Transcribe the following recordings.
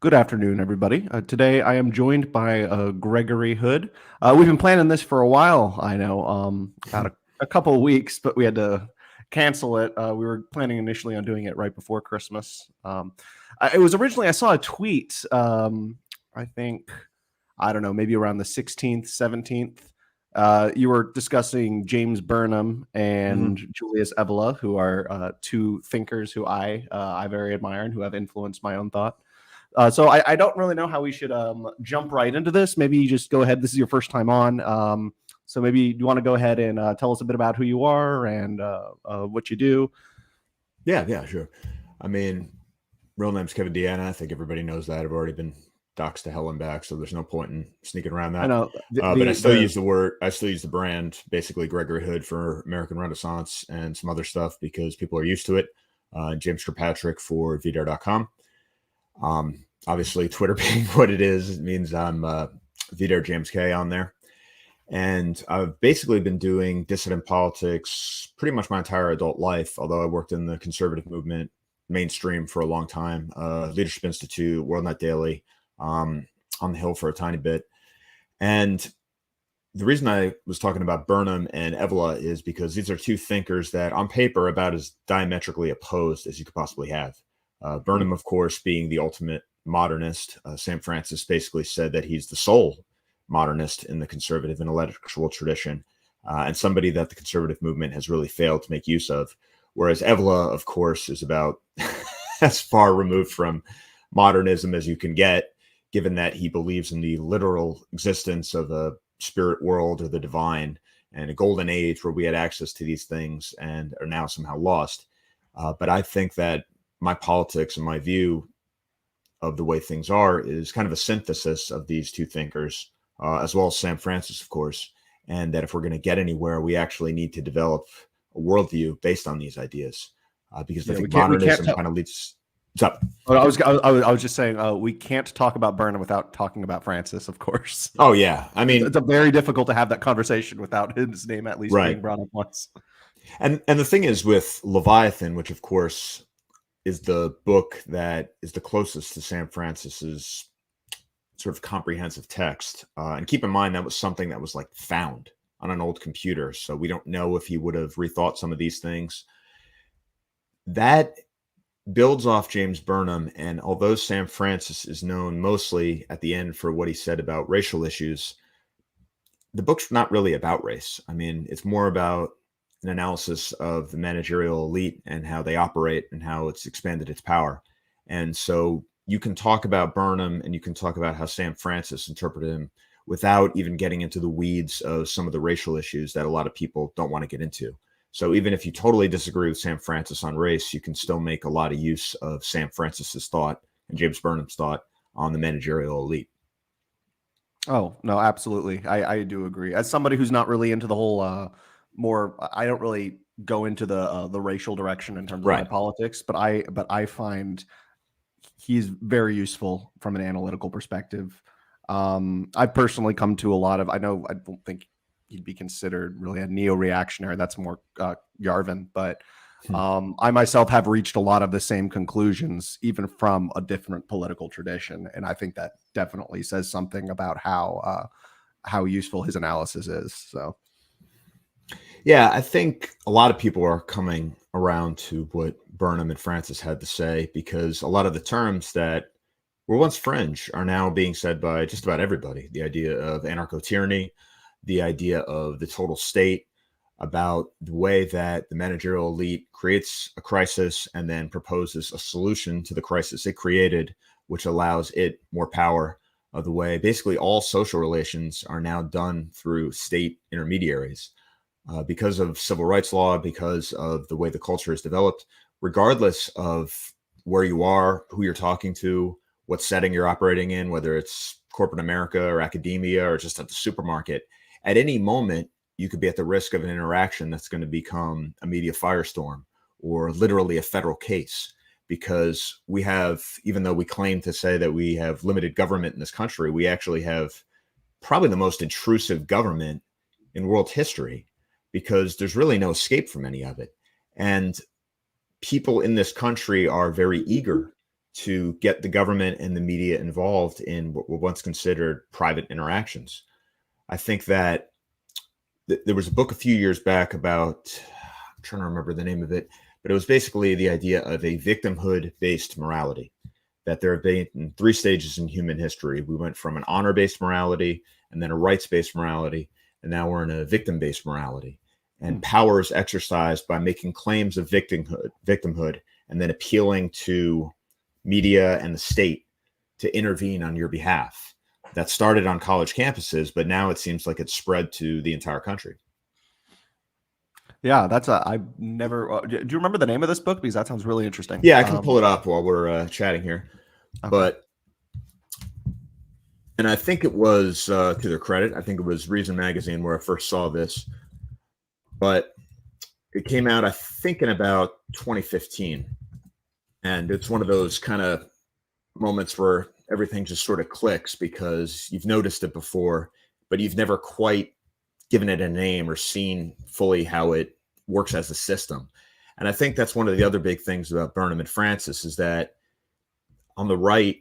Good afternoon, everybody. Today I am joined by Gregory Hood. We've been planning this for a while, I know, about a couple of weeks, but we had to cancel it. We were planning initially on doing it right before Christmas. It was originally, I saw a tweet, I think, I don't know, maybe around the 16th, 17th. You were discussing James Burnham and Hmm. Julius Evola, who are two thinkers who I very admire and who have influenced my own thought. So I don't really know how we should jump right into this. Maybe you just go ahead. This is your first time on. So maybe you want to go ahead and tell us a bit about who you are and what you do. Yeah, sure. I mean, real name's Kevin Deanna. I think everybody knows that. I've already been doxxed to hell and back, so there's no point in sneaking around I that. know But I still use the word, I still use the brand, basically Gregory Hood for American Renaissance and some other stuff because people are used to it. James Kirkpatrick for VDare.com. Obviously, Twitter being what it is, it means I'm VDare James K on there. And I've basically been doing dissident politics pretty much my entire adult life, although I worked in the conservative movement mainstream for a long time, Leadership Institute, World Net Daily, on the Hill for a tiny bit. And the reason I was talking about Burnham and Evola is because these are two thinkers that on paper are about as diametrically opposed as you could possibly have. Burnham, of course, being the ultimate modernist. Sam Francis basically said that he's the sole modernist in the conservative intellectual tradition, and somebody that the conservative movement has really failed to make use of. Whereas Evola, of course, is about as far removed from modernism as you can get, given that he believes in the literal existence of a spirit world or the divine and a golden age where we had access to these things and are now somehow lost. But I think that my politics and my view of the way things are is kind of a synthesis of these two thinkers, as well as Sam Francis, of course. And that if we're going to get anywhere, we actually need to develop a worldview based on these ideas, because I Yeah, think we can't modernism tell. kind of leads. What's up? I was just saying we can't talk about Burnham without talking about Francis, of course. Oh yeah, I It's mean, a very difficult to have that conversation without his name at least right. being brought up once. And the thing is with Leviathan, which of course is the book that is the closest to Sam Francis's sort of comprehensive text. And keep in mind that was something that was like found on an old computer, so we don't know if he would have rethought some of these things. That builds off James Burnham, and although Sam Francis is known mostly at the end for what he said about racial issues, the book's not really about race. I mean, it's more about an analysis of the managerial elite and how they operate and how it's expanded its power. And so you can talk about Burnham and you can talk about how Sam Francis interpreted him without even getting into the weeds of some of the racial issues that a lot of people don't want to get into. So even if you totally disagree with Sam Francis on race, you can still make a lot of use of Sam Francis's thought and James Burnham's thought on the managerial elite. Oh, no, absolutely. I do agree. As somebody who's not really into the whole more I don't really go into the racial direction in terms of my Right. politics, but I find he's very useful from an analytical perspective. I've personally come to a lot of I know I don't think he'd be considered really a neo-reactionary. That's more Yarvin, but I myself have reached a lot of the same conclusions, even from a different political tradition, and I think that definitely says something about how useful his analysis is. So, Yeah, I think a lot of people are coming around to what Burnham and Francis had to say because a lot of the terms that were once fringe are now being said by just about everybody. The idea of anarcho tyranny, the idea of the total state, about the way that the managerial elite creates a crisis and then proposes a solution to the crisis it created, which allows it more power. Of the way basically all social relations are now done through state intermediaries, because of civil rights law, because of the way the culture is developed, regardless of where you are, who you're talking to, what setting you're operating in, whether it's corporate America or academia or just at the supermarket, at any moment, you could be at the risk of an interaction that's going to become a media firestorm or literally a federal case. Because we have, even though we claim to say that we have limited government in this country, we actually have probably the most intrusive government in world history because there's really no escape from any of it. And people in this country are very eager to get the government and the media involved in what were once considered private interactions. I think that there was a book a few years back about, I'm trying to remember the name of it, but it was basically the idea of a victimhood-based morality, that there have been 3 stages in human history. We went from an honor-based morality, and then a rights-based morality, and now we're in a victim-based morality. And power is exercised by making claims of victimhood, and then appealing to media and the state to intervene on your behalf. That started on college campuses, but now it seems like it's spread to the entire country. Yeah, I've never. Do you remember the name of this book? Because that sounds really interesting. Yeah, I can pull it up while we're chatting here. Okay. And I think it was, to their credit, I think it was Reason Magazine where I first saw this. But it came out, I think, in about 2015. And it's one of those kind of moments where everything just sort of clicks because you've noticed it before, but you've never quite given it a name or seen fully how it works as a system. And I think that's one of the other big things about Burnham and Francis is that on the right,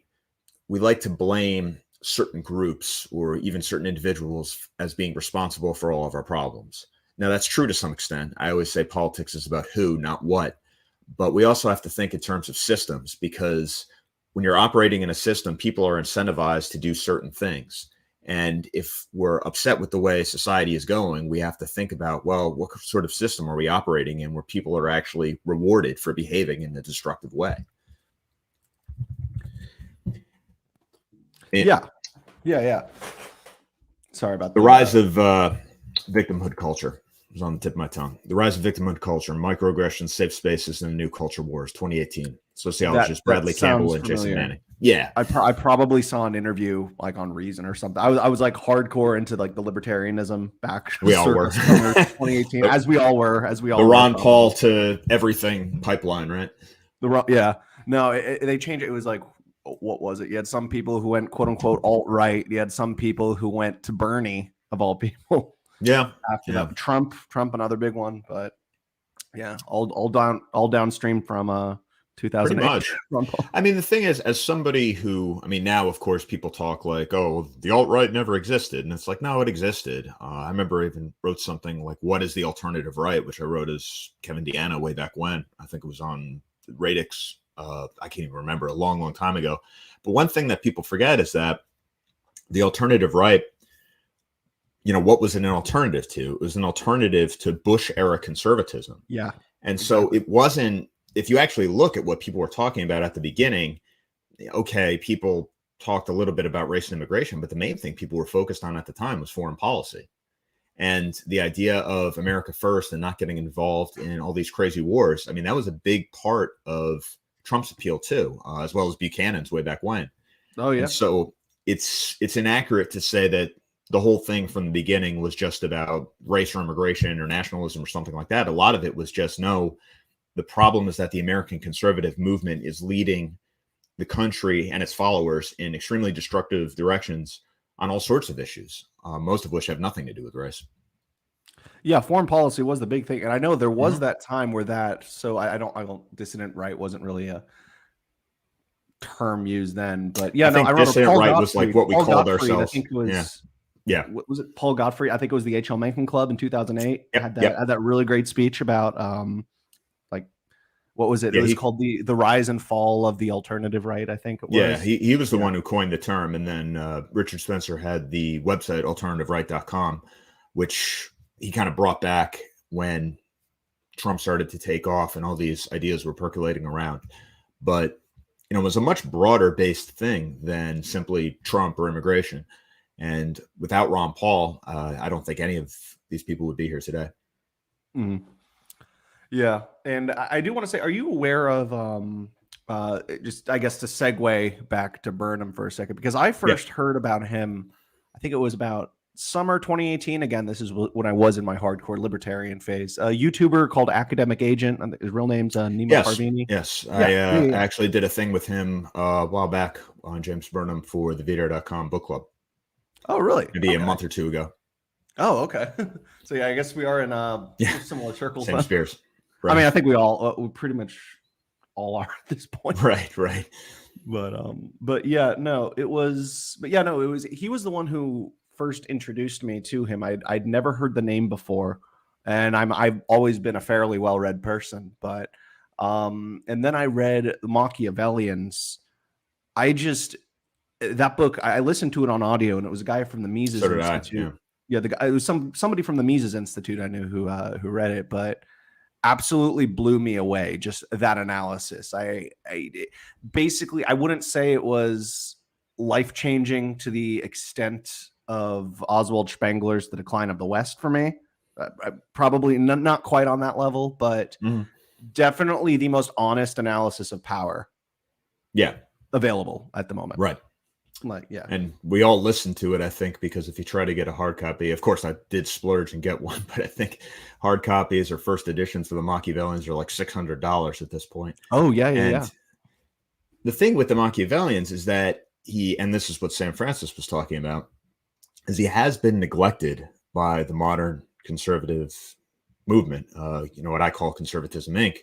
we like to blame certain groups or even certain individuals as being responsible for all of our problems. Now, that's true to some extent. I always say politics is about who, not what. But we also have to think in terms of systems, because when you're operating in a system, people are incentivized to do certain things. And if we're upset with the way society is going, we have to think about, well, what sort of system are we operating in where people are actually rewarded for behaving in a destructive way? Yeah. Sorry about the rise of victimhood culture. Was on the tip of my tongue. The rise of victimhood culture, microaggressions, safe spaces, and the new culture wars, 2018. Sociologist Bradley Campbell and Jason Manning. Yeah, I probably saw an interview like on Reason or something. I was like hardcore into like the libertarianism back. We all were. 2018, as we all were. The Ron Paul to everything pipeline, right? Yeah. No, they changed it. It was like, what was it? You had some people who went quote unquote alt right. You had some people who went to Bernie of all people. Yeah. After that, Trump, another big one, but yeah, all downstream from 2008. Pretty much. I mean, the thing is, as somebody who, I mean, now of course people talk like, oh, the alt-right never existed, and it's like, no, it existed. I remember I even wrote something like, "What is the alternative right?" which I wrote as Kevin Deanna way back when. I think it was on Radix. I can't even remember, a long, long time ago. But one thing that people forget is that the alternative right, you know, what was it an alternative to? It was an alternative to Bush era conservatism. Yeah. And so it wasn't, if you actually look at what people were talking about at the beginning, okay, people talked a little bit about race and immigration, but the main thing people were focused on at the time was foreign policy. And the idea of America first and not getting involved in all these crazy wars. I mean, that was a big part of Trump's appeal too, as well as Buchanan's way back when. Oh, yeah. And so it's inaccurate to say that the whole thing from the beginning was just about race or immigration or nationalism or something like that. A lot of it was just, no, the problem is that the American conservative movement is leading the country and its followers in extremely destructive directions on all sorts of issues, most of which have nothing to do with race. Yeah, foreign policy was the big thing. And I know there was that time where that, so I don't, dissident right wasn't really a term used then, but yeah, I think dissident right Godfrey, was like what we called ourselves. I think it was, yeah. What was it? Paul Godfrey. I think it was the H.L. Mencken Club in 2008. Had that really great speech about, like, what was it? It was called the rise and fall of the alternative right, I think it was. Yeah, he was the one who coined the term. And then Richard Spencer had the website alternativeright.com, which he kind of brought back when Trump started to take off and all these ideas were percolating around. But, you know, it was a much broader based thing than simply Trump or immigration. And without Ron Paul, I don't think any of these people would be here today. Mm-hmm. Yeah. And I do want to say, are you aware of just, I guess, to segue back to Burnham for a second, because I first heard about him, I think it was about summer 2018. Again, this is when I was in my hardcore libertarian phase. A YouTuber called Academic Agent. His real name's Nima Parvini. Yes. I actually did a thing with him a while back on James Burnham for the VDR.com book club. Oh, really? Maybe a month or two ago. Oh, okay. So yeah, I guess we are in similar circles. Same spheres. Right. I mean, I think we pretty much all are at this point. Right. But yeah, no, it was, but yeah, no, it was, he was the one who first introduced me to him. I'd never heard the name before, and I've always been a fairly well-read person, but and then I read the Machiavellians. I just, that book, I listened to it on audio, and it was a guy from the Mises So did I. Institute. Yeah. Yeah, the guy, it was somebody from the Mises Institute I knew who read it, but absolutely blew me away. Just that analysis. Basically, I wouldn't say it was life changing to the extent of Oswald Spengler's The Decline of the West for me. Probably not quite on that level, but definitely the most honest analysis of power. Yeah. Available at the moment. Right. Like, yeah. And we all listened to it, I think, because if you try to get a hard copy, of course I did splurge and get one, but I think hard copies or first editions of the Machiavellians are like $600 at this point. Oh, yeah. The thing with the Machiavellians is that and this is what Sam Francis was talking about, is he has been neglected by the modern conservative movement, what I call Conservatism Inc.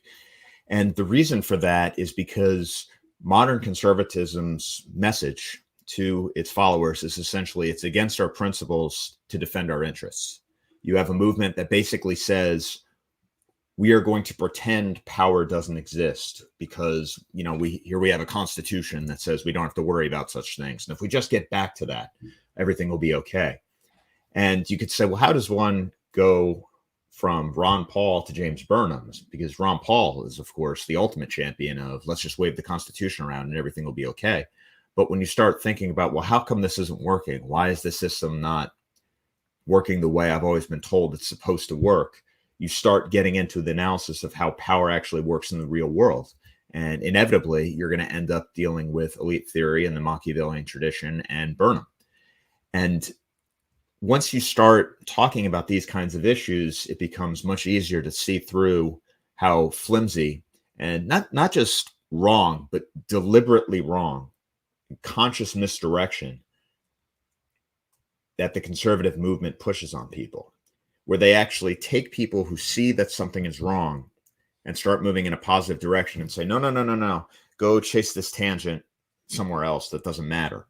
And the reason for that is because modern conservatism's message to its followers is essentially it's against our principles to defend our interests. You have a movement that basically says we are going to pretend power doesn't exist because, we have a constitution that says we don't have to worry about such things. And if we just get back to that, everything will be okay. And you could say, well, how does one go from Ron Paul to James Burnham? Because Ron Paul is, of course, the ultimate champion of let's just wave the Constitution around and everything will be okay. But when you start thinking about, well, how come this isn't working? Why is the system not working the way I've always been told it's supposed to work? You start getting into the analysis of how power actually works in the real world. And inevitably, you're going to end up dealing with elite theory and the Machiavellian tradition and Burnham. And once you start talking about these kinds of issues, it becomes much easier to see through how flimsy and not just wrong, but deliberately wrong, conscious misdirection that the conservative movement pushes on people, where they actually take people who see that something is wrong and start moving in a positive direction and say, no, go chase this tangent somewhere else that doesn't matter.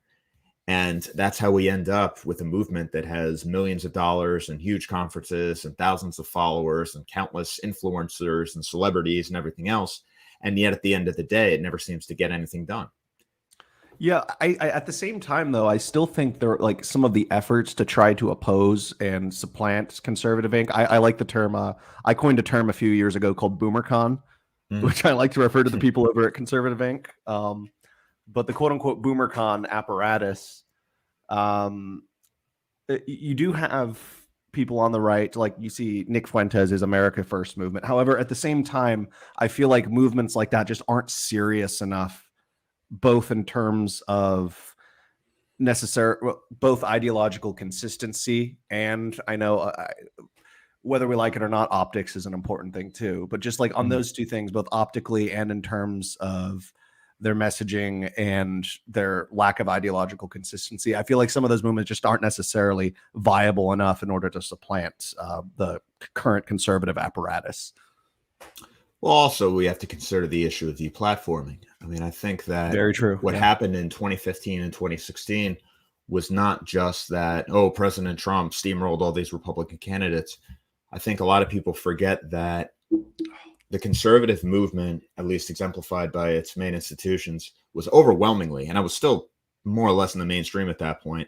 And that's how we end up with a movement that has millions of dollars and huge conferences and thousands of followers and countless influencers and celebrities and everything else. And yet at the end of the day, it never seems to get anything done. Yeah, I at the same time, though, I still think there are like some of the efforts to try to oppose and supplant conservative Inc. I like the term. I coined a term a few years ago called BoomerCon, which I like to refer to the people over at Conservative Inc. But the quote unquote BoomerCon apparatus, you do have people on the right, like you see Nick Fuentes' America First movement. However, at the same time, I feel like movements like that just aren't serious enough, both in terms of both ideological consistency and I know whether we like it or not, optics is an important thing too. But just like on those two things, both optically and in terms of their messaging and their lack of ideological consistency, I feel like some of those movements just aren't necessarily viable enough in order to supplant the current conservative apparatus. Well, also, we have to consider the issue of deplatforming. I mean, I think that very true. What happened in 2015 and 2016 was not just that, President Trump steamrolled all these Republican candidates. I think a lot of people forget that the conservative movement, at least exemplified by its main institutions, was overwhelmingly, and I was still more or less in the mainstream at that point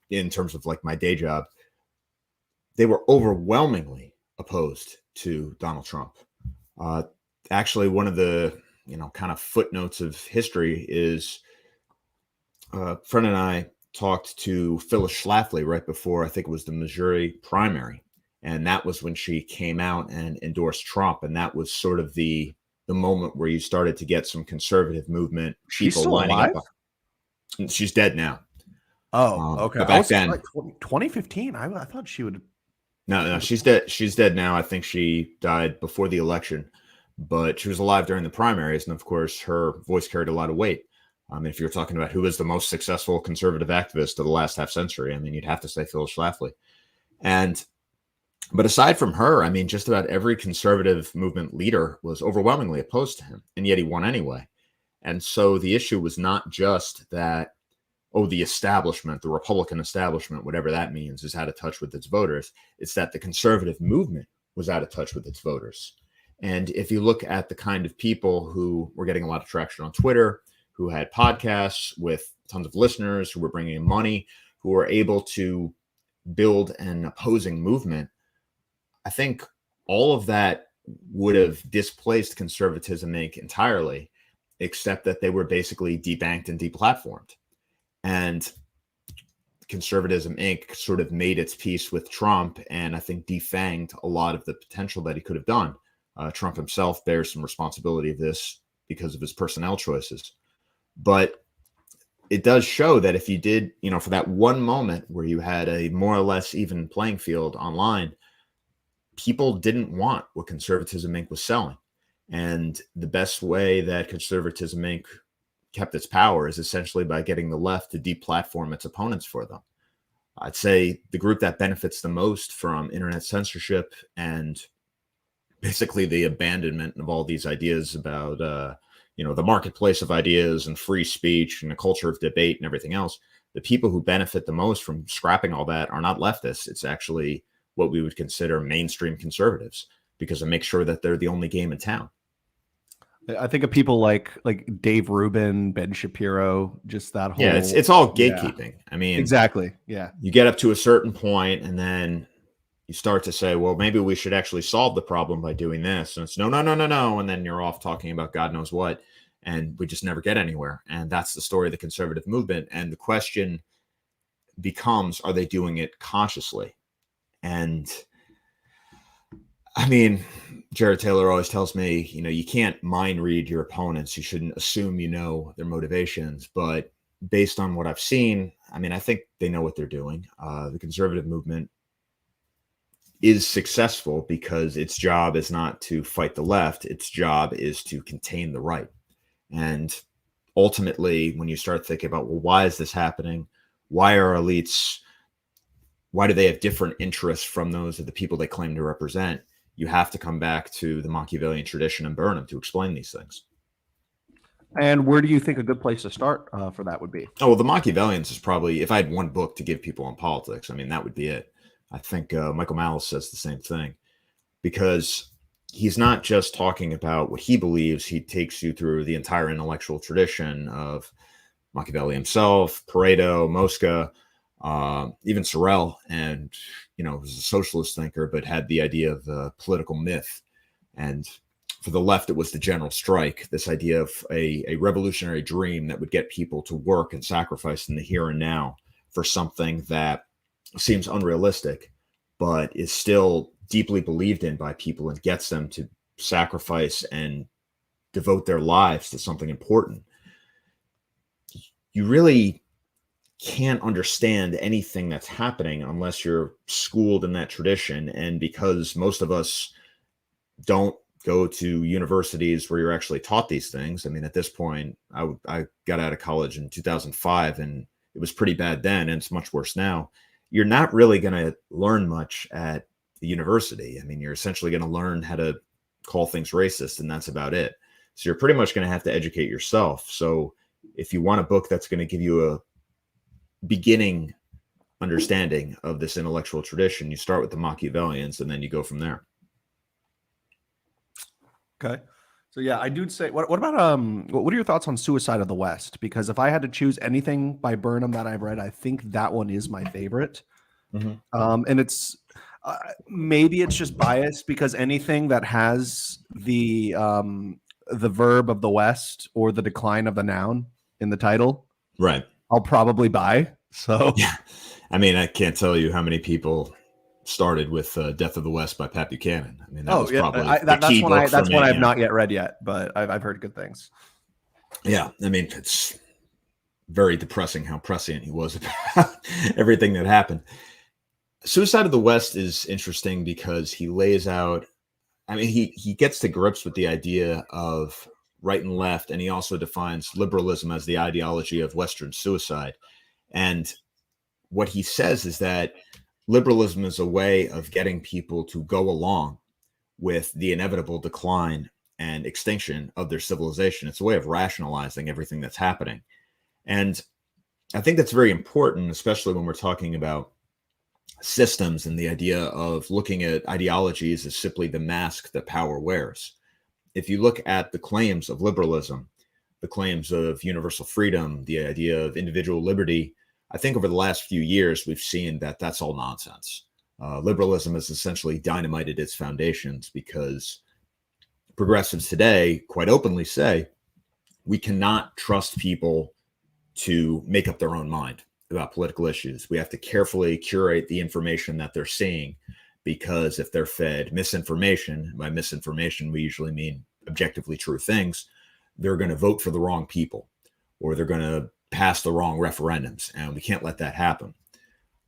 in terms of like my day job, they were overwhelmingly opposed to Donald Trump. Actually, one of the kind of footnotes of history is a friend and I talked to Phyllis Schlafly right before, I think it was the Missouri primary. And that was when she came out and endorsed Trump. And that was sort of the moment where you started to get some conservative movement. She's still alive? She's dead now. Oh, okay. But back then, like 2015. I thought she would. No, she's dead. She's dead now. I think she died before the election, but she was alive during the primaries. And of course, her voice carried a lot of weight. I mean, if you're talking about who is the most successful conservative activist of the last half century, I mean, you'd have to say Phyllis Schlafly. But aside from her, I mean, just about every conservative movement leader was overwhelmingly opposed to him, and yet he won anyway. And so the issue was not just that, oh, the establishment, the Republican establishment, whatever that means, is out of touch with its voters. It's that the conservative movement was out of touch with its voters. And if you look at the kind of people who were getting a lot of traction on Twitter, who had podcasts with tons of listeners, who were bringing in money, who were able to build an opposing movement, I think all of that would have displaced Conservatism Inc. entirely, except that they were basically debanked and deplatformed. And Conservatism Inc. sort of made its peace with Trump, and I think defanged a lot of the potential that he could have done. Trump himself bears some responsibility of this because of his personnel choices. But it does show that if you did, for that one moment where you had a more or less even playing field online, people didn't want what Conservatism Inc. was selling. And the best way that Conservatism Inc. kept its power is essentially by getting the left to deplatform its opponents for them. I'd say the group that benefits the most from internet censorship and basically the abandonment of all these ideas about, the marketplace of ideas and free speech and a culture of debate and everything else, the people who benefit the most from scrapping all that are not leftists. It's actually what we would consider mainstream conservatives, because it makes sure that they're the only game in town. I think of people like Dave Rubin, Ben Shapiro, just that whole. Yeah, it's all gatekeeping. I mean, exactly. Yeah. You get up to a certain point and then you start to say, well, maybe we should actually solve the problem by doing this. And it's no. And then you're off talking about God knows what. And we just never get anywhere. And that's the story of the conservative movement. And the question becomes, are they doing it consciously? And I mean, Jared Taylor always tells me, you can't mind read your opponents. You shouldn't assume you know their motivations. But based on what I've seen, I mean, I think they know what they're doing. The conservative movement is successful because its job is not to fight the left. Its job is to contain the right. And ultimately, when you start thinking about, well, why is this happening? Why are elites, why do they have different interests from those of the people they claim to represent? You have to come back to the Machiavellian tradition and Burnham to explain these things. And where do you think a good place to start for that would be? Oh, well, the Machiavellians is probably, if I had one book to give people on politics, I mean, that would be it. I think Michael Malice says the same thing, because he's not just talking about what he believes. He takes you through the entire intellectual tradition of Machiavelli himself, Pareto, Mosca, even Sorel, and, was a socialist thinker, but had the idea of the political myth. And for the left, it was the general strike, this idea of a revolutionary dream that would get people to work and sacrifice in the here and now for something that seems unrealistic, but is still deeply believed in by people and gets them to sacrifice and devote their lives to something important. You really can't understand anything that's happening unless you're schooled in that tradition. And because most of us don't go to universities where you're actually taught these things. I mean, at this point, I got out of college in 2005, and it was pretty bad then, and it's much worse now. You're not really going to learn much at the university. I mean, you're essentially going to learn how to call things racist, and that's about it. So you're pretty much going to have to educate yourself. So if you want a book that's going to give you a beginning understanding of this intellectual tradition, you start with the Machiavellians, and then you go from there. Okay. So yeah, I do say, what about, what are your thoughts on Suicide of the West? Because if I had to choose anything by Burnham that I've read, I think that one is my favorite. Mm-hmm. And it's, maybe it's just biased because anything that has the verb of the West or the decline of the noun in the title, right, I'll probably buy. So yeah, I mean, I can't tell you how many people started with Death of the West by Pat Buchanan. I mean, that was probably the key book. That's one I've not yet read yet, but I've heard good things. Yeah, I mean, it's very depressing how prescient he was about everything that happened. Suicide of the West is interesting because he lays out, I mean, he gets to grips with the idea of right and left, and he also defines liberalism as the ideology of Western suicide. And what he says is that liberalism is a way of getting people to go along with the inevitable decline and extinction of their civilization. It's a way of rationalizing everything that's happening. And I think that's very important, especially when we're talking about systems and the idea of looking at ideologies as simply the mask that power wears. If you look at the claims of liberalism, the claims of universal freedom, the idea of individual liberty, I think over the last few years, we've seen that that's all nonsense. Liberalism has essentially dynamited its foundations because progressives today quite openly say we cannot trust people to make up their own mind about political issues. We have to carefully curate the information that they're seeing, because if they're fed misinformation, by misinformation, we usually mean objectively true things, they're going to vote for the wrong people, or they're going to pass the wrong referendums. And we can't let that happen.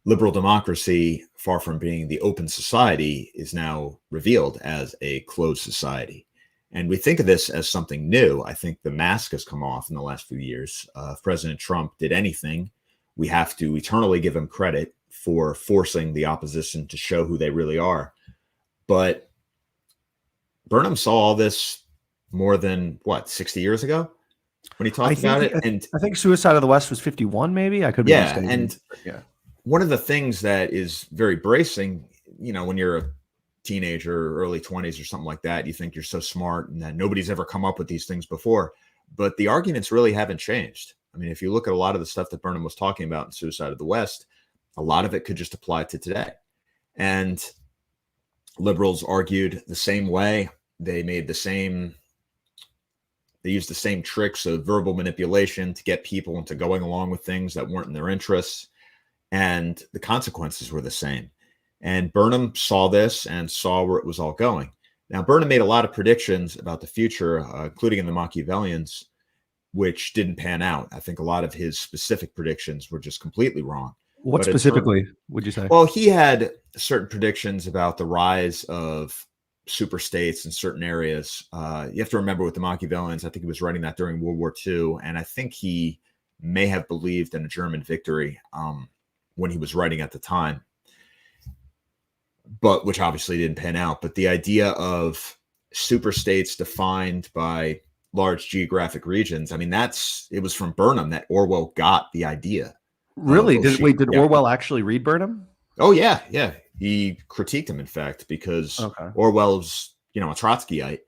Liberal democracy, far from being the open society, is now revealed as a closed society. And we think of this as something new. I think the mask has come off in the last few years. If President Trump did anything, we have to eternally give him credit for forcing the opposition to show who they really are. But Burnham saw all this more than, 60 years ago when he talked about it? And I think Suicide of the West was 51, maybe. I could be mistaken. And one of the things that is very bracing, when you're a teenager, early 20s or something like that, you think you're so smart and that nobody's ever come up with these things before. But the arguments really haven't changed. I mean, if you look at a lot of the stuff that Burnham was talking about in Suicide of the West, a lot of it could just apply to today. And liberals argued the same way. They used the same tricks of verbal manipulation to get people into going along with things that weren't in their interests. And the consequences were the same. And Burnham saw this and saw where it was all going. Now, Burnham made a lot of predictions about the future, including in the Machiavellians, which didn't pan out. I think a lot of his specific predictions were just completely wrong. What specifically would you say? Well, he had certain predictions about the rise of super states in certain areas. You have to remember with the Machiavellians, I think he was writing that during World War II. And I think he may have believed in a German victory when he was writing at the time, but which obviously didn't pan out. But the idea of super states defined by large geographic regions, I mean, it was from Burnham that Orwell got the idea. Really? Did Orwell actually read Burnham? Oh, yeah. He critiqued him, in fact, because Orwell's, a Trotskyite.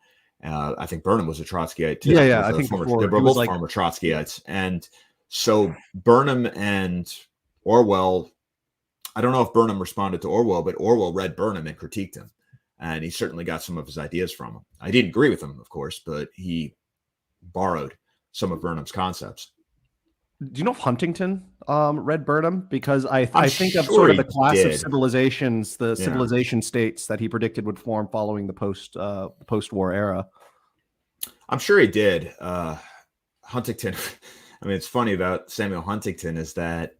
I think Burnham was a Trotskyite too. Yeah. I think they were both former Trotskyites. And so Burnham and Orwell, I don't know if Burnham responded to Orwell, but Orwell read Burnham and critiqued him. And he certainly got some of his ideas from him. I didn't agree with him, of course, but he borrowed some of Burnham's concepts. Do you know if Huntington read Burnham? Because I think sure of sort of the he class did. of civilizations, the civilization states that he predicted would form following the post-war era. I'm sure he did. Huntington, I mean, it's funny about Samuel Huntington is that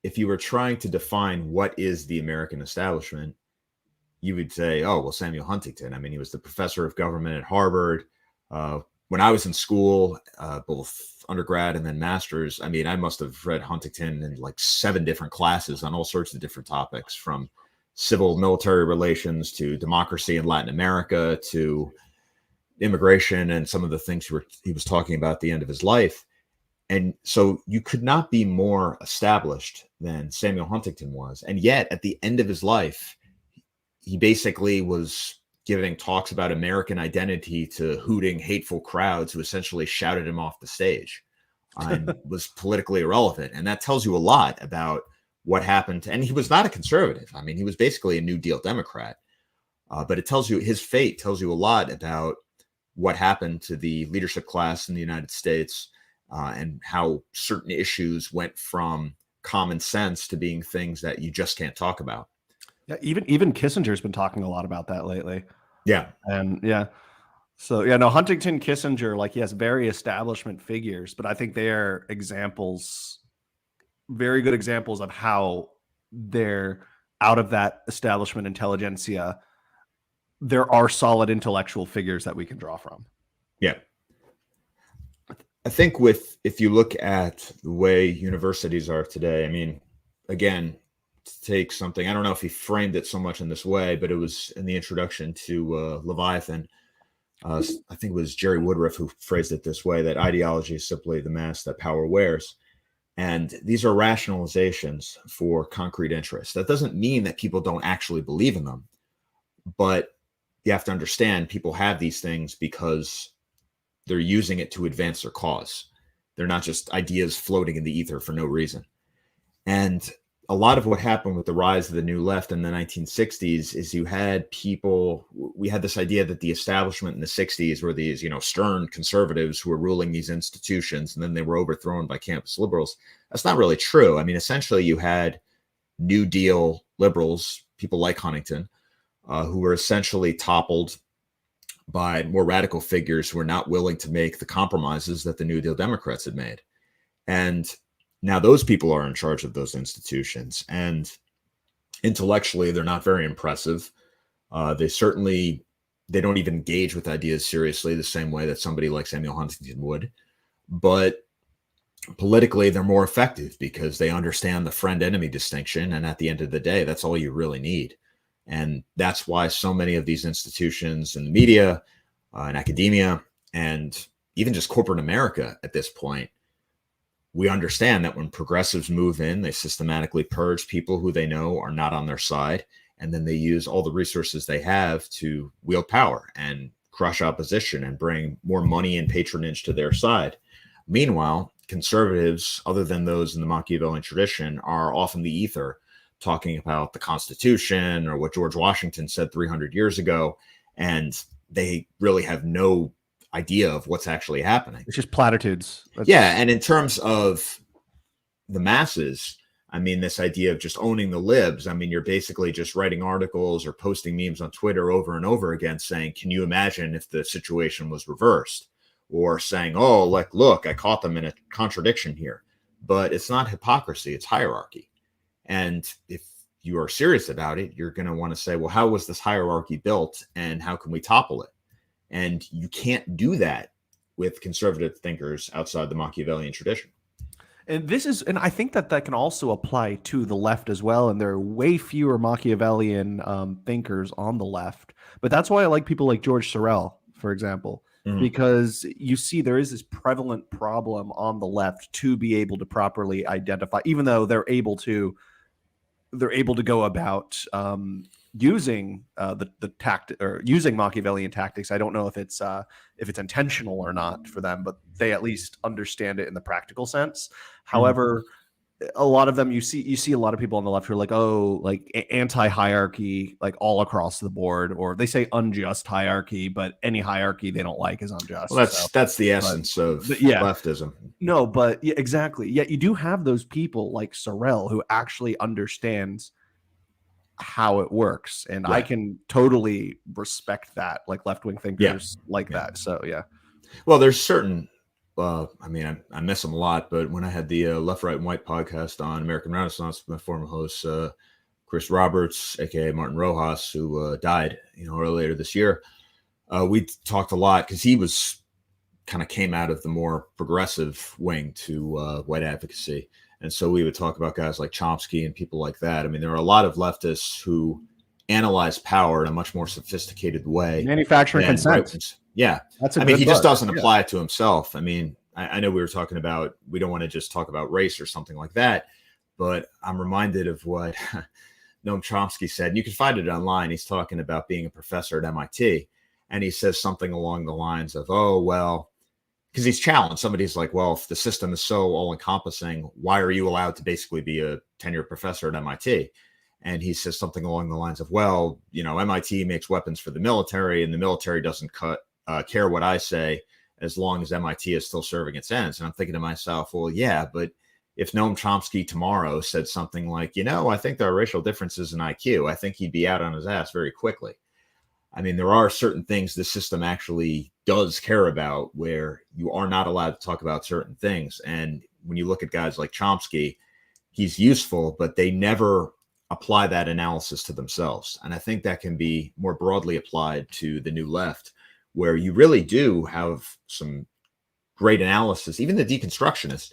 if you were trying to define what is the American establishment, you would say, oh, well, Samuel Huntington. I mean, he was the professor of government at Harvard. When I was in school, both undergrad and then master's, I mean, I must have read Huntington in like 7 different classes on all sorts of different topics, from civil military relations to democracy in Latin America to immigration and some of the things he was talking about at the end of his life. And so you could not be more established than Samuel Huntington was. And yet at the end of his life, he basically was giving talks about American identity to hooting, hateful crowds who essentially shouted him off the stage and was politically irrelevant. And that tells you a lot about what happened. And he was not a conservative. I mean, he was basically a New Deal Democrat. But it tells you, his fate tells you a lot about what happened to the leadership class in the United States and how certain issues went from common sense to being things that you just can't talk about. Yeah, even Kissinger's been talking a lot about that lately. Yeah. And so Huntington, Kissinger, like, he has very establishment figures, but I think they are examples, very good examples of how they're out of that establishment intelligentsia. There are solid intellectual figures that we can draw from. Yeah. I think if you look at the way universities are today, I mean, again, to take something, I don't know if he framed it so much in this way, but it was in the introduction to Leviathan. I think it was Jerry Woodruff who phrased it this way, that ideology is simply the mask that power wears. And these are rationalizations for concrete interests. That doesn't mean that people don't actually believe in them, but you have to understand people have these things because they're using it to advance their cause. They're not just ideas floating in the ether for no reason. And a lot of what happened with the rise of the New Left in the 1960s is you had people, we had this idea that the establishment in the 60s were these, stern conservatives who were ruling these institutions, and then they were overthrown by campus liberals. That's not really true. I mean, essentially you had New Deal liberals, people like Huntington, who were essentially toppled by more radical figures who were not willing to make the compromises that the New Deal Democrats had made. And now those people are in charge of those institutions, and intellectually, they're not very impressive. They don't even engage with ideas seriously the same way that somebody like Samuel Huntington would. But politically, they're more effective because they understand the friend-enemy distinction. And at the end of the day, that's all you really need. And that's why so many of these institutions in the media, in academia, and even just corporate America at this point, we understand that when progressives move in, they systematically purge people who they know are not on their side. And then they use all the resources they have to wield power and crush opposition and bring more money and patronage to their side. Meanwhile, conservatives, other than those in the Machiavellian tradition, are off in the ether talking about the Constitution or what George Washington said 300 years ago. And they really have no idea of what's actually happening. It's just platitudes. Yeah. And in terms of the masses, I mean, this idea of just owning the libs, I mean, you're basically just writing articles or posting memes on Twitter over and over again saying, can you imagine if the situation was reversed? Or saying, oh, look, I caught them in a contradiction here. But it's not hypocrisy, it's hierarchy. And if you are serious about it, you're going to want to say, well, how was this hierarchy built and how can we topple it? And you can't do that with conservative thinkers outside the Machiavellian tradition. And I think that can also apply to the left as well. And there are way fewer Machiavellian thinkers on the left. But that's why I like people like George Sorel, for example, because you see there is this prevalent problem on the left to be able to properly identify, even though they're able to go about using the tactic or using Machiavellian tactics. I don't know if it's intentional or not for them, but they at least understand it in the practical sense. However, a lot of them, you see a lot of people on the left who are like, oh, like anti-hierarchy, like all across the board, or they say unjust hierarchy, but any hierarchy they don't like is unjust. Well, that's the essence of leftism. No, but yeah, exactly. Yet you do have those people like Sorel who actually understands how it works, and I can totally respect that, like left-wing thinkers like that. So yeah. Well, there's certain. I mean, I miss them a lot, but when I had the Left, Right, and White podcast on American Renaissance with my former host, Chris Roberts, aka Martin Rojas, who died, earlier this year, we talked a lot because he was kind of came out of the more progressive wing to white advocacy. And so we would talk about guys like Chomsky and people like that. I mean, there are a lot of leftists who analyze power in a much more sophisticated way. Manufacturing consent. Yeah. He just doesn't apply it to himself. I mean, I know we were talking about, we don't want to just talk about race or something like that, but I'm reminded of what Noam Chomsky said. And you can find it online. He's talking about being a professor at MIT. And he says something along the lines of, oh, well, because he's challenged. Somebody's like, well, if the system is so all encompassing, why are you allowed to basically be a tenured professor at MIT? And he says something along the lines of, well, MIT makes weapons for the military and the military doesn't care what I say as long as MIT is still serving its ends. And I'm thinking to myself, well, yeah, but if Noam Chomsky tomorrow said something like, I think there are racial differences in IQ, I think he'd be out on his ass very quickly. I mean, there are certain things the system actually does care about where you are not allowed to talk about certain things. And when you look at guys like Chomsky, he's useful, but they never apply that analysis to themselves. And I think that can be more broadly applied to the new left, where you really do have some great analysis, even the deconstructionists,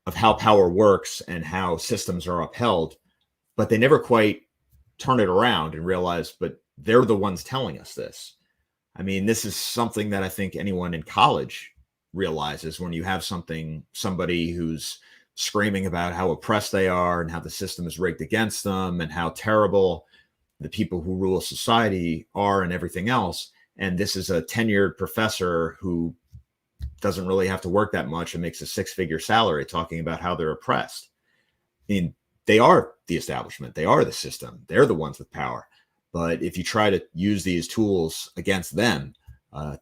of how power works and how systems are upheld, but they never quite turn it around and realize, but they're the ones telling us this. I mean, this is something that I think anyone in college realizes when you have somebody who's screaming about how oppressed they are and how the system is rigged against them and how terrible the people who rule society are and everything else. And this is a tenured professor who doesn't really have to work that much and makes a six-figure salary talking about how they're oppressed. I mean, they are the establishment. They are the system. They're the ones with power. But if you try to use these tools against them,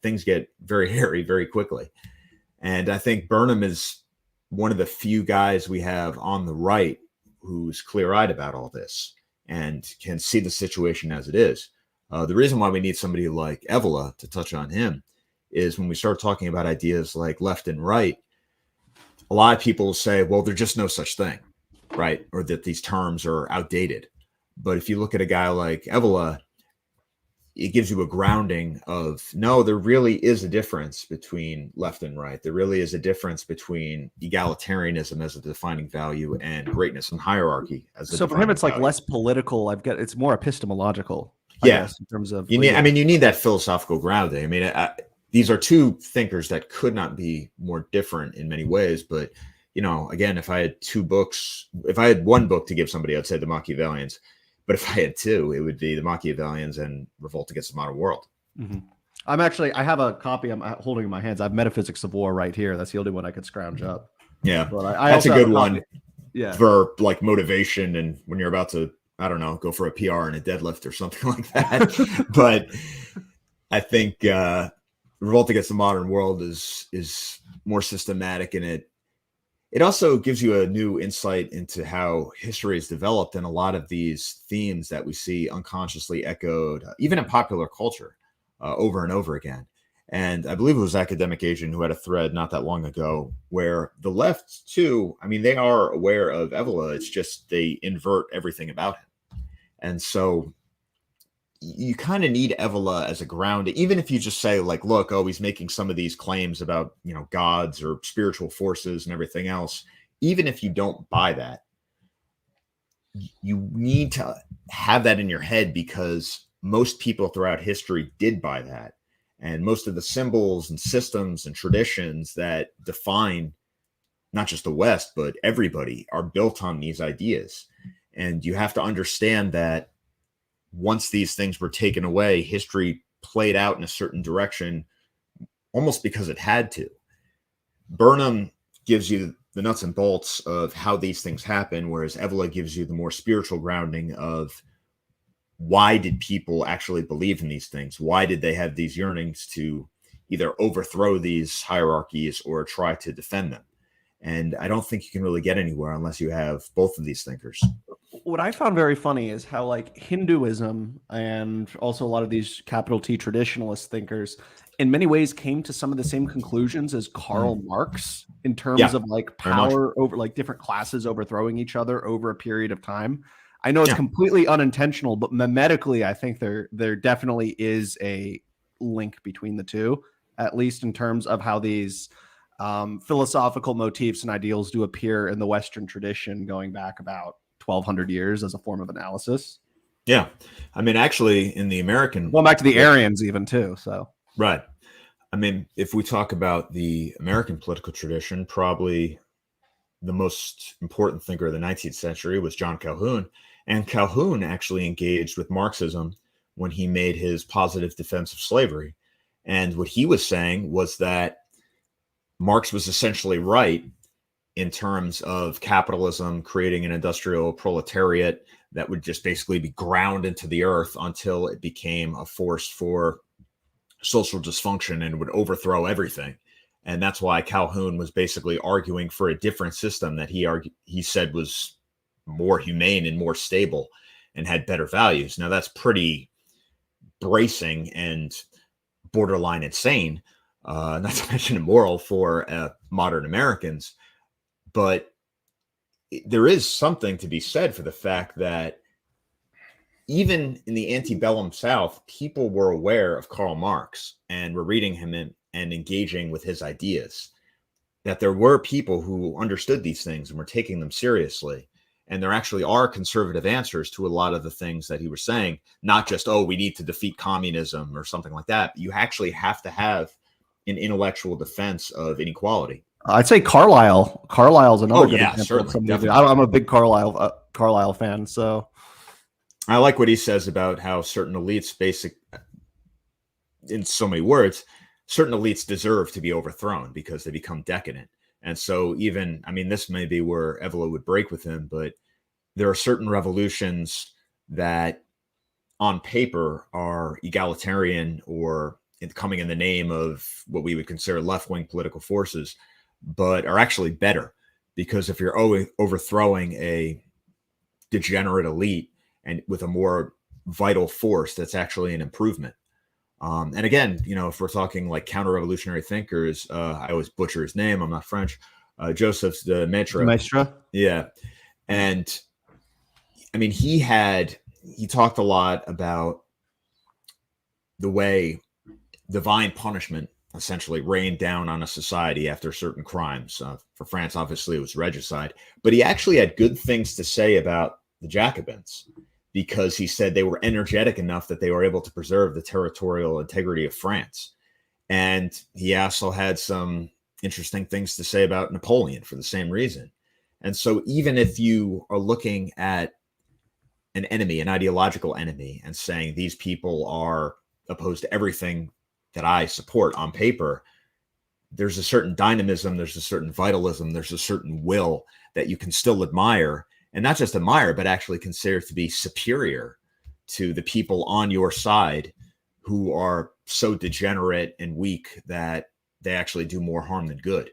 things get very hairy very quickly. And I think Burnham is one of the few guys we have on the right who's clear-eyed about all this and can see the situation as it is. The reason why we need somebody like Evola, to touch on him, is when we start talking about ideas like left and right, a lot of people say, well, there's just no such thing, right? Or that these terms are outdated. But if you look at a guy like Evola, it gives you a grounding of, no, there really is a difference between left and right. There really is a difference between egalitarianism as a defining value and greatness and hierarchy as a So for him, it's value. like less political. It's more epistemological. I guess, in terms of you need that philosophical grounding. I mean, these are two thinkers that could not be more different in many ways. But again, if I had one book to give somebody, I'd say the Machiavellians. But if I had two, it would be the Machiavellians and Revolt Against the Modern World. Mm-hmm. I have a copy I'm holding in my hands. I have Metaphysics of War right here. That's the only one I could scrounge up. Yeah, but that's a good one. Yeah, for like motivation and when you're about to, I don't know, go for a PR and a deadlift or something like that. But I think Revolt Against the Modern World is more systematic, and it also gives you a new insight into how history is developed and a lot of these themes that we see unconsciously echoed, even in popular culture, over and over again. And I believe it was Academic Asian who had a thread not that long ago where the left, too, I mean, they are aware of Evola. It's just they invert everything about him. And so you kind of need Evola as a ground, even if you just say, like, look, he's making some of these claims about, gods or spiritual forces and everything else. Even if you don't buy that, you need to have that in your head because most people throughout history did buy that. And most of the symbols and systems and traditions that define not just the West, but everybody are built on these ideas. And you have to understand that once these things were taken away, history played out in a certain direction almost because it had to. Burnham gives you the nuts and bolts of how these things happen, whereas Evola gives you the more spiritual grounding of why did people actually believe in these things? Why did they have these yearnings to either overthrow these hierarchies or try to defend them? And I don't think you can really get anywhere unless you have both of these thinkers. What I found very funny is how like Hinduism and also a lot of these capital T traditionalist thinkers in many ways came to some of the same conclusions as Karl Marx in terms of like power over like different classes overthrowing each other over a period of time. I know it's completely unintentional, but memetically, I think there definitely is a link between the two, at least in terms of how these philosophical motifs and ideals do appear in the Western tradition going back about 1,200 years as a form of analysis. Yeah. I mean, actually, in the American... Going back to the Aryans even, too. So right. I mean, if we talk about the American political tradition, probably the most important thinker of the 19th century was John Calhoun. And Calhoun actually engaged with Marxism when he made his positive defense of slavery. And what he was saying was that Marx was essentially right in terms of capitalism creating an industrial proletariat that would just basically be ground into the earth until it became a force for social dysfunction and would overthrow everything. And that's why Calhoun was basically arguing for a different system that he said was more humane and more stable and had better values. Now that's pretty bracing and borderline insane, not to mention immoral for modern Americans. But there is something to be said for the fact that even in the antebellum South, people were aware of Karl Marx and were reading him and engaging with his ideas, that there were people who understood these things and were taking them seriously. And there actually are conservative answers to a lot of the things that he was saying, not just, oh, we need to defeat communism or something like that. You actually have to have an intellectual defense of inequality. I'd say Carlyle. Carlyle's another good example certainly, of somebody. definitely. I'm a big Carlyle fan. So I like what he says about how certain elites, in so many words, certain elites deserve to be overthrown because they become decadent. And so even, I mean, this may be where Evola would break with him, but there are certain revolutions that on paper are egalitarian or coming in the name of what we would consider left-wing political forces, but are actually better, because if you're overthrowing a degenerate elite and with a more vital force, that's actually an improvement. And again, if we're talking like counter-revolutionary thinkers, I always butcher his name, I'm not French, Joseph de Maistre. Yeah. And I mean, he talked a lot about the way divine punishment essentially rained down on a society after certain crimes. For France, obviously, it was regicide. But he actually had good things to say about the Jacobins, because he said they were energetic enough that they were able to preserve the territorial integrity of France. And he also had some interesting things to say about Napoleon for the same reason. And so even if you are looking at an enemy, an ideological enemy, and saying these people are opposed to everything that I support on paper, there's a certain dynamism, there's a certain vitalism, there's a certain will that you can still admire, and not just admire, but actually consider to be superior to the people on your side who are so degenerate and weak that they actually do more harm than good.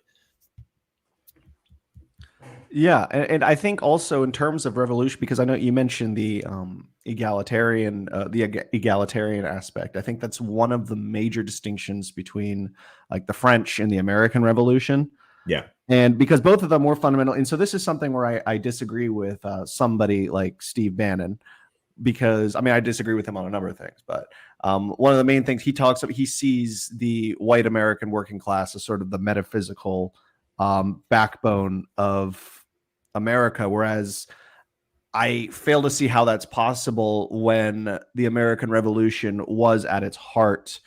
yeah, and I think also in terms of revolution, because I know you mentioned the egalitarian aspect. I think that's one of the major distinctions between like the French and the American Revolution. Yeah. And because both of them were fundamental. And so this is something where I disagree with somebody like Steve Bannon, because I mean, I disagree with him on a number of things, but one of the main things he talks about, he sees the white American working class as sort of the metaphysical backbone of America, whereas I fail to see how that's possible when the American Revolution was at its heart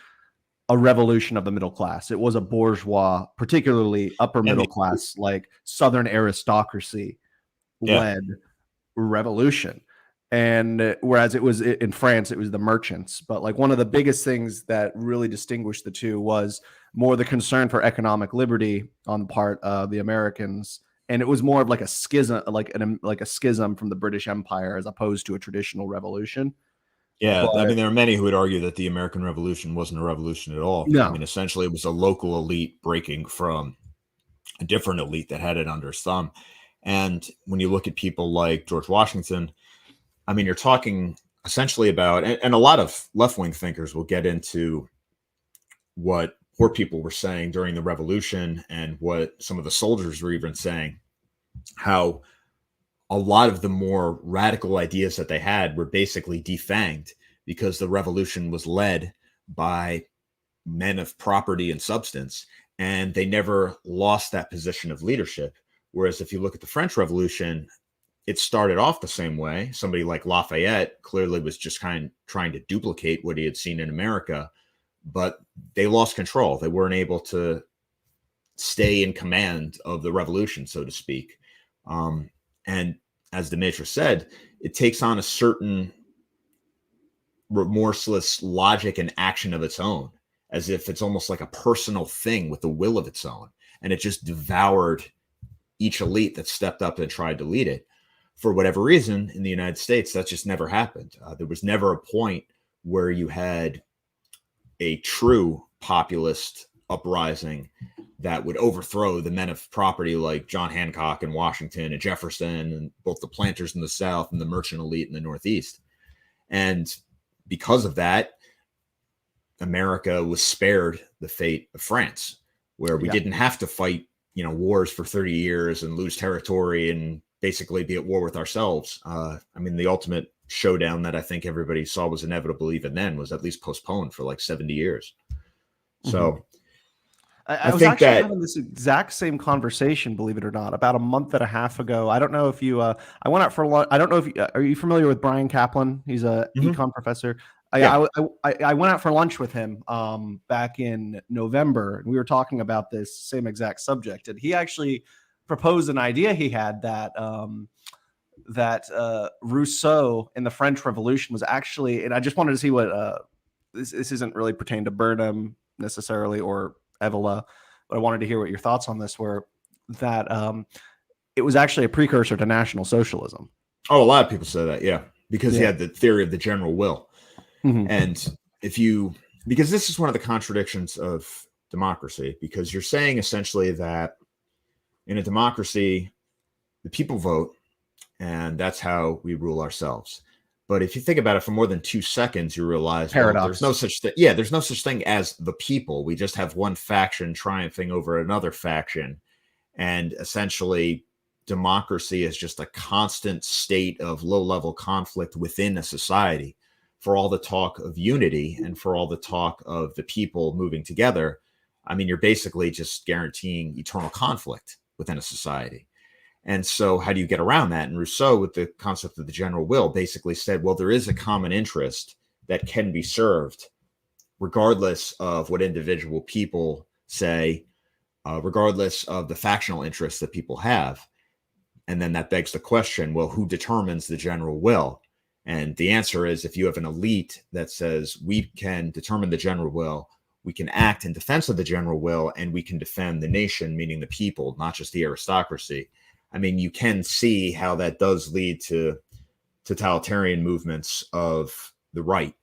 a revolution of the middle class. It was a bourgeois, particularly upper middle class, like Southern aristocracy led revolution. And whereas it was in France, it was the merchants. But like one of the biggest things that really distinguished the two was more the concern for economic liberty on the part of the Americans. And it was more of like a schism, like a schism from the British Empire as opposed to a traditional revolution. Yeah, I But mean, there are many who would argue that the American Revolution wasn't a revolution at all. no, I mean, essentially, it was a local elite breaking from a different elite that had it under its thumb. And when you look at people like George Washington, I mean, you're talking essentially about, and a lot of left-wing thinkers will get into what poor people were saying during the revolution and what some of the soldiers were even saying, how a lot of the more radical ideas that they had were basically defanged because the revolution was led by men of property and substance, and they never lost that position of leadership. Whereas if you look at the French Revolution, it started off the same way. Somebody like Lafayette clearly was just kind of trying to duplicate what he had seen in America, but they lost control. They weren't able to stay in command of the revolution, so to speak. And as Demetrius said, it takes on a certain remorseless logic and action of its own, as if it's almost like a personal thing with a will of its own. And it just devoured each elite that stepped up and tried to lead it. For whatever reason, in the United States, that just never happened. There was never a point where you had a true populist uprising that would overthrow the men of property like John Hancock and Washington and Jefferson and both the planters in the South and the merchant elite in the Northeast. And because of that, America was spared the fate of France, where we didn't have to fight, wars for 30 years and lose territory and basically be at war with ourselves. I mean, the ultimate showdown that I think everybody saw was inevitable even then was at least postponed for like 70 years. So I I was think actually that having this exact same conversation, believe it or not, about a month and a half ago. I don't know if you, I went out for lunch. I don't know if you, are you familiar with Brian Kaplan? He's a Mhm. econ professor. Yeah. I went out for lunch with him back in November, and we were talking about this same exact subject. And he actually proposed an idea he had that Rousseau in the French Revolution was actually, and I just wanted to see what this isn't really pertain to Burnham necessarily or Evola, but I wanted to hear what your thoughts on this were. That it was actually a precursor to National Socialism. Oh, a lot of people say that, yeah, because he Yeah. had the theory of the general will. Mhm. And if you, because this is one of the contradictions of democracy, because you're saying essentially that in a democracy, the people vote, and that's how we rule ourselves. But if you think about it for more than 2 seconds, you realize, well, there's no Paradox. such thing. Yeah, there's no such thing as the people. We just have one faction triumphing over another faction. And essentially, democracy is just a constant state of low level conflict within a society. For all the talk of unity and for all the talk of the people moving together, I mean, you're basically just guaranteeing eternal conflict within a society. And so, how do you get around that? And Rousseau, with the concept of the general will, basically said, well, there is a common interest that can be served, regardless of what individual people say, regardless of the factional interests that people have. And then that begs the question, well, who determines the general will? And the answer is, if you have an elite that says we can determine the general will, we can act in defense of the general will, and we can defend the nation, meaning the people, not just the aristocracy. I mean, you can see how that does lead to totalitarian movements of the right,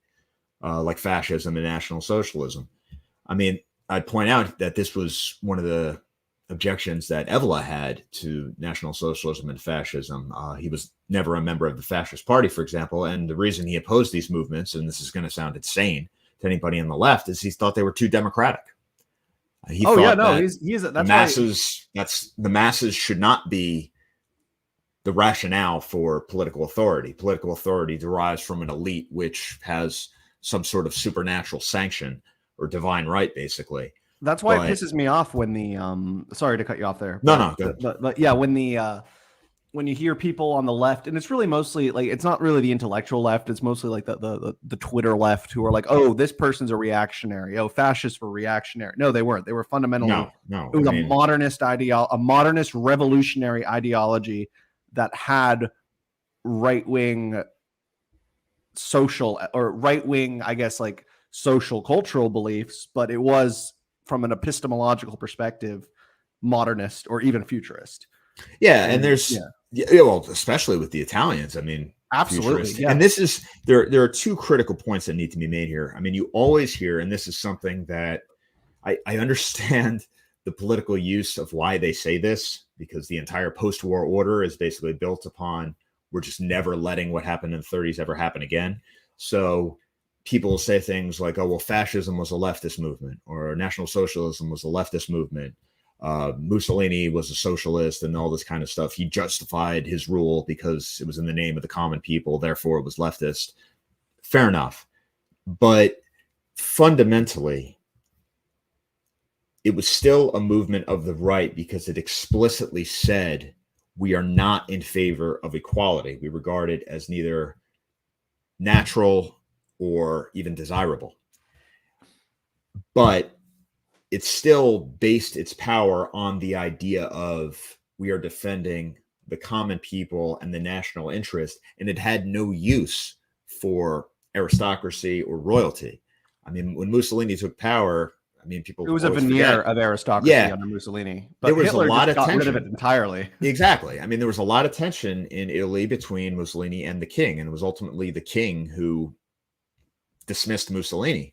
like fascism and National Socialism. I mean, I'd point out that this was one of the objections that Evola had to National Socialism and fascism. He was never a member of the Fascist Party, for example, and the reason he opposed these movements, and this is going to sound insane to anybody on the left, is he thought they were too democratic. He Oh yeah, thought no, that he's the that's why. masses should not be the rationale for political authority. Political authority derives from an elite which has some sort of supernatural sanction or divine right, basically. That's why it But pisses me off when the sorry to cut you off there, no, no, good. but yeah, when you hear people on the left, and it's really mostly like it's not really the intellectual left, it's mostly like the Twitter left who are like, oh, this person's a reactionary, oh, fascists were reactionary. No, they weren't. They were fundamentally, No. it was I mean, a modernist revolutionary ideology that had right wing social or right wing, I guess, like social cultural beliefs, but it was from an epistemological perspective, modernist or even futurist. yeah, and And there's yeah, yeah, well, especially with the Italians. I mean, absolutely. futuristic. Yeah. And this is there are two critical points that need to be made here. I mean, you always hear, and this is something that I understand the political use of why they say this, because the entire post-war order is basically built upon we're just never letting what happened in the 30s ever happen again. So people say things like, oh, well, fascism was a leftist movement, or National Socialism was a leftist movement. Mussolini was a socialist and all this kind of stuff. He justified his rule because it was in the name of the common people. Therefore, it was leftist. Fair enough. But fundamentally, it was still a movement of the right because it explicitly said we are not in favor of equality. We regard it as neither natural or even desirable. But it still based its power on the idea of we are defending the common people and the national interest, and it had no use for aristocracy or royalty. I mean, when Mussolini took power, I mean, It people was a always veneer forget. of aristocracy Yeah, under Mussolini, there but was a Hitler lot just of got rid of it tension. entirely. Exactly. I mean, there was a lot of tension in Italy between Mussolini and the king, and it was ultimately the king who dismissed Mussolini.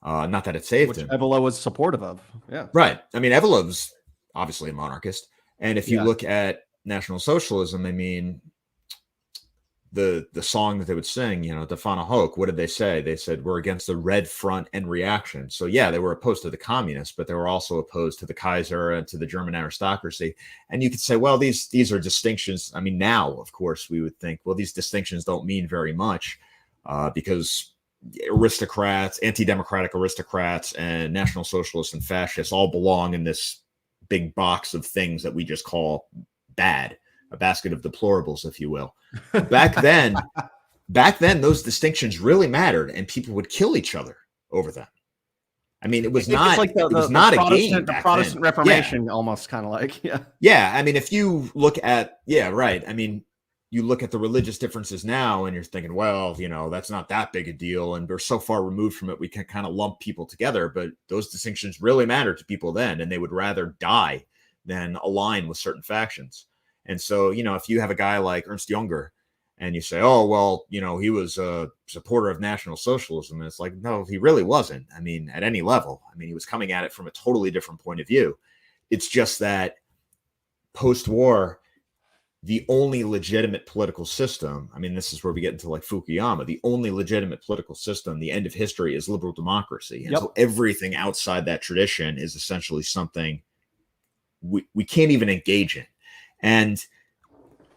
Not that it saved Which him. Evola was supportive of. Yeah. Right. I mean, Evola was obviously a monarchist. And if you Yeah. look at National Socialism, I mean, the song that they would sing, you know, Defana Hoke, what did they say? They said, we're against the Red Front and reaction. So, yeah, they were opposed to the communists, but they were also opposed to the Kaiser and to the German aristocracy. And you could say, well, these are distinctions. I mean, now, of course, we would think, well, these distinctions don't mean very much because aristocrats, anti-democratic aristocrats, and national socialists and fascists all belong in this big box of things that we just call bad, a basket of deplorables, if you will. Back then, those distinctions really mattered, and people would kill each other over them. I mean, it was not like it was not a game. The Protestant Reformation, almost kind of like, yeah. I mean, if you look at, right. I mean, you look at the religious differences now, and you're thinking, well, that's not that big a deal, and we're so far removed from it, we can kind of lump people together. But those distinctions really mattered to people then, and they would rather die than align with certain factions. And so, if you have a guy like Ernst Jünger, and you say, oh, well, he was a supporter of National Socialism. And it's like, no, he really wasn't. I mean, at any level. I mean, he was coming at it from a totally different point of view. It's just that post-war, the only legitimate political system, I mean, this is where we get into like Fukuyama, the only legitimate political system, the end of history, is liberal democracy. And so everything outside that tradition is essentially something we can't even engage in. And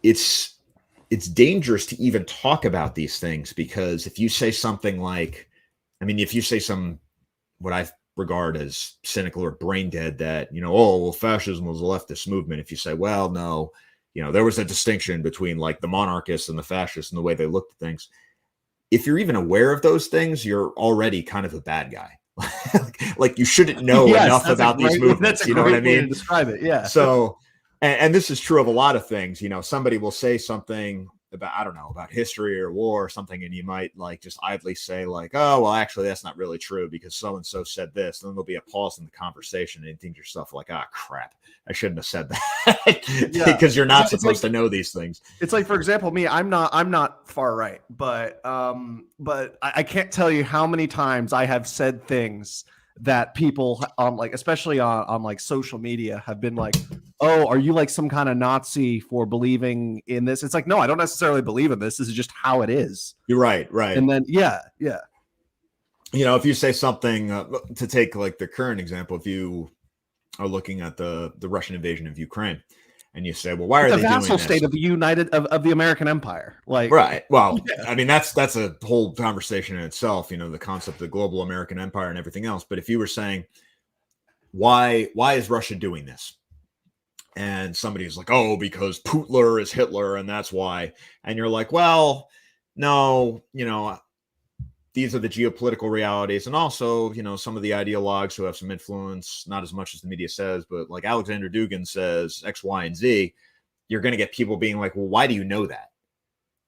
it's dangerous to even talk about these things, because if you say something like, if you say what I regard as cynical or brain dead, that, oh, well, fascism was a leftist movement. If you say, well, no, there was a distinction between like the monarchists and the fascists and the way they looked at things. If you're even aware of those things, you're already kind of a bad guy. like you shouldn't know enough about these movements. You know what I mean? To describe it. Yeah. So, and this is true of a lot of things. Somebody will say something about, I don't know, about history or war or something, and you might like just idly say like, oh, well, actually, that's not really true because so-and-so said this. And then there'll be a pause in the conversation, and you think to yourself like, ah, crap, I shouldn't have said that. Because you're not supposed to know these things. It's like, for example, me, I'm not far right, but I can't tell you how many times I have said things that people like, especially on like social media, have been like, oh, are you like some kind of Nazi for believing in this? It's like, no, I don't necessarily believe in this. This is just how it is. You're right. And then, yeah. If you say something, to take like the current example, if you are looking at the Russian invasion of Ukraine, and you say, well, why are they doing this? The vassal state of the American Empire. Like, right. Well, I mean, that's a whole conversation in itself, the concept of the global American empire and everything else. But if you were saying, why is Russia doing this? And somebody's like, oh, because Putler is Hitler, and that's why. And you're like, well, no, these are the geopolitical realities. And also, some of the ideologues who have some influence, not as much as the media says, but like Alexander Dugin says X, Y, and Z, you're going to get people being like, well, why do you know that?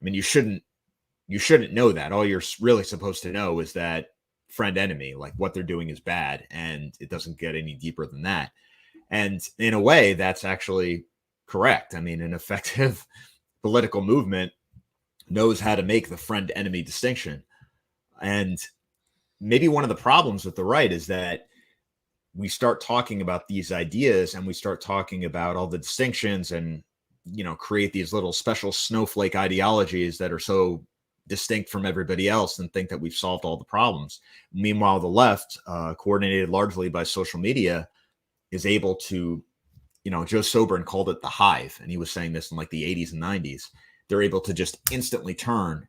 I mean, you shouldn't know that. All you're really supposed to know is that friend enemy, like what they're doing is bad, and it doesn't get any deeper than that. And in a way, that's actually correct. I mean, an effective political movement knows how to make the friend enemy distinction. And maybe one of the problems with the right is that we start talking about these ideas, and we start talking about all the distinctions, and create these little special snowflake ideologies that are so distinct from everybody else, and think that we've solved all the problems. Meanwhile, the left, coordinated largely by social media, is able to, Joe Soberin called it the hive, and he was saying this in like the 80s and 90s. They're able to just instantly turn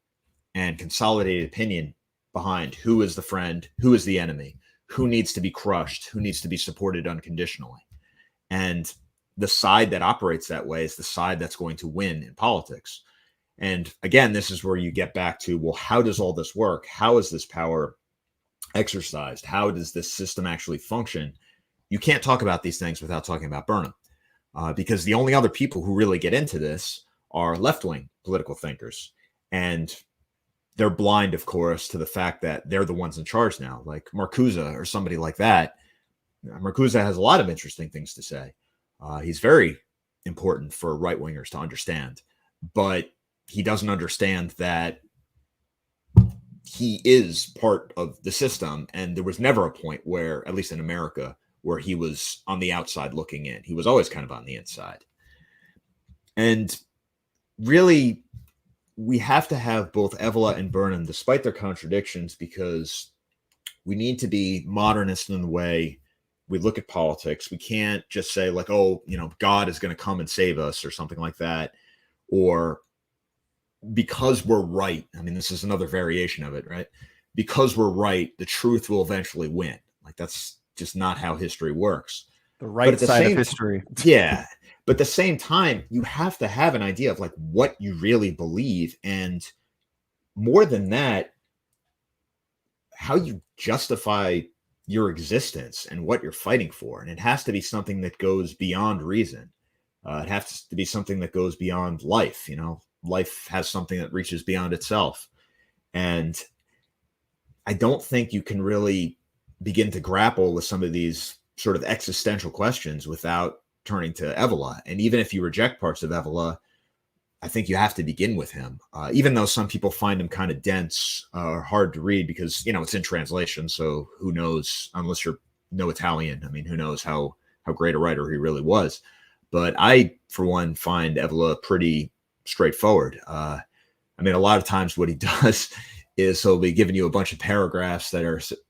and consolidate opinion behind who is the friend, who is the enemy, who needs to be crushed, who needs to be supported unconditionally. And the side that operates that way is the side that's going to win in politics. And again, this is where you get back to, well, how does all this work? How is this power exercised? How does this system actually function? You can't talk about these things without talking about Burnham, because the only other people who really get into this are left-wing political thinkers. And they're blind, of course, to the fact that they're the ones in charge now, like Marcuse or somebody like that. Marcuse has a lot of interesting things to say. He's very important for right-wingers to understand, but he doesn't understand that he is part of the system. And there was never a point where, at least in America, where he was on the outside looking in. He was always kind of on the inside. And really, we have to have both Evola and Burnham, despite their contradictions, because we need to be modernist in the way we look at politics. We can't just say like, oh, God is going to come and save us or something like that. Or because we're right. I mean, this is another variation of it, right? because we're right, the truth will eventually win. Like, that's just not how history works. The But right at the side of same history. Yeah. But at the same time, you have to have an idea of like what you really believe. And more than that, how you justify your existence and what you're fighting for. And it has to be something that goes beyond reason. It has to be something that goes beyond life. You know, life has something that reaches beyond itself. And I don't think you can really begin to grapple with some of these sort of existential questions without turning to Evola. And even if you reject parts of Evola, I think you have to begin with him, even though some people find him kind of dense or hard to read because, you know, it's in translation. So who knows, unless you're no Italian, I mean, who knows how great a writer he really was. But I, for one, find Evola pretty straightforward. I mean, a lot of times what he does is he'll be giving you a bunch of paragraphs that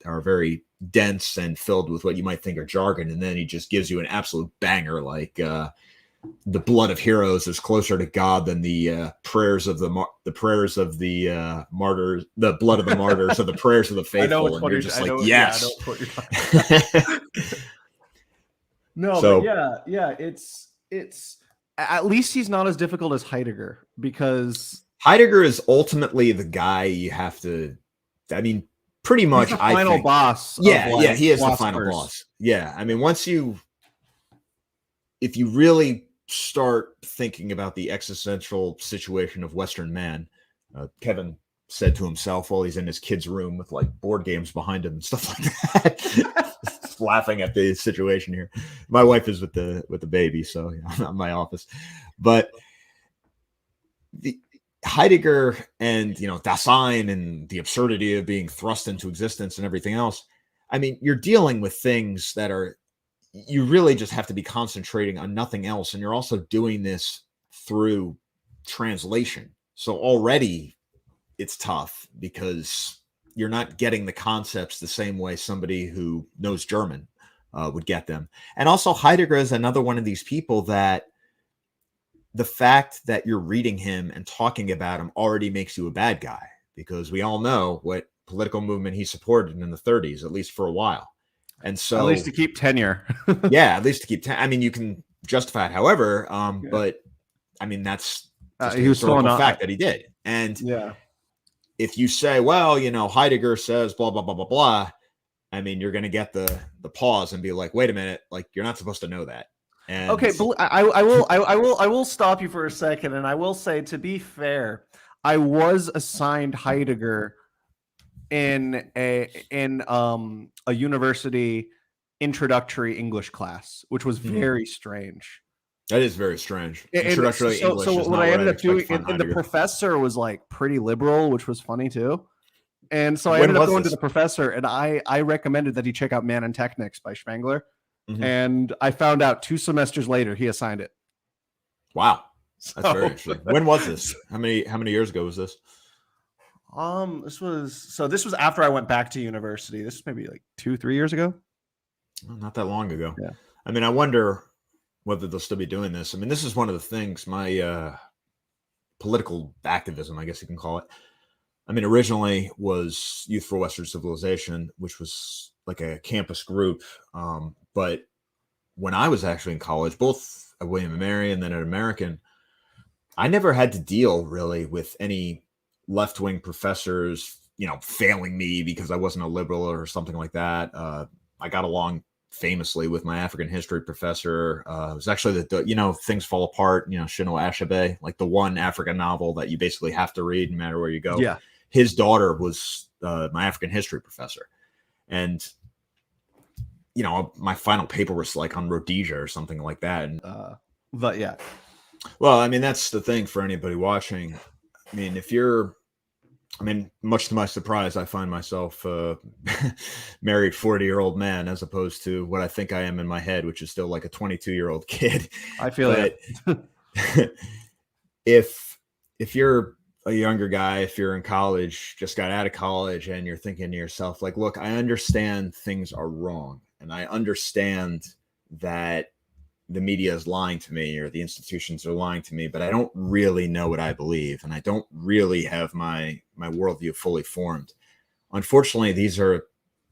are very dense and filled with what you might think are jargon, and then he just gives you an absolute banger like the blood of heroes is closer to God than the prayers of the martyrs, the blood of the martyrs, or the prayers of the faithful. And you're just like, yes. Yeah, I know what you're talking about. No, So, but yeah, it's at least he's not as difficult as Heidegger, because Heidegger is ultimately the guy you have to. I mean, pretty much, he's the final boss. Yeah, of, yeah, he is the final philosophers. boss. Yeah, I mean, if you really start thinking about the existential situation of Western man, Kevin said to himself while he's in his kid's room with like board games behind him and stuff like that, laughing at the situation here. My wife is with the baby, so I'm not in my office. But the Heidegger and, you know, Dasein and the absurdity of being thrust into existence and everything else. I mean, you're dealing with things that are, you really just have to be concentrating on nothing else. And you're also doing this through translation. So already it's tough because you're not getting the concepts the same way somebody who knows German would get them. And also Heidegger is another one of these people that the fact that you're reading him and talking about him already makes you a bad guy, because we all know what political movement he supported in the 30s, at least for a while. And so at least to keep tenure. Yeah, at least to keep I mean, you can justify it however, but I mean, that's just a historical fact that he did. And if you say, well, you know, Heidegger says blah, blah, blah, blah, blah, I mean, you're going to get the pause and be like, wait a minute, like, you're not supposed to know that. And okay, but I will stop you for a second, and I will say, to be fair, I was assigned Heidegger in a university introductory English class, which was very strange. That is very strange. Introductory English. So what I ended up doing, and the professor was like pretty liberal, which was funny too. And so I ended up going to the professor, and I recommended that he check out Man and Technics by Spengler. And I found out 2 semesters later he assigned it. Wow, that's very interesting. When was this? How many years ago was this? This was after I went back to university. This was maybe like 2-3 years ago. Well, not that long ago. Yeah. I mean, I wonder whether they'll still be doing this. I mean, this is one of the things, my political activism, I guess you can call it. I mean, originally was Youth for Western Civilization, which was like a campus group. But when I was actually in college, both at William and Mary and then at American, I never had to deal really with any left-wing professors, you know, failing me because I wasn't a liberal or something like that. I got along famously with my African history professor. It was actually you know, Things Fall Apart, you know, Chinua Achebe, like the one African novel that you basically have to read no matter where you go. Yeah. His daughter was my African history professor. And, you know, my final paper was like on Rhodesia or something like that. And, but yeah. Well, I mean, that's the thing for anybody watching. I mean, much to my surprise, I find myself a married 40-year-old man as opposed to what I think I am in my head, which is still like a 22-year-old kid. I feel it. If you're a younger guy, if you're in college, just got out of college, and you're thinking to yourself, like, look, I understand things are wrong, and I understand that the media is lying to me or the institutions are lying to me, but I don't really know what I believe, and I don't really have my worldview fully formed. unfortunately, these are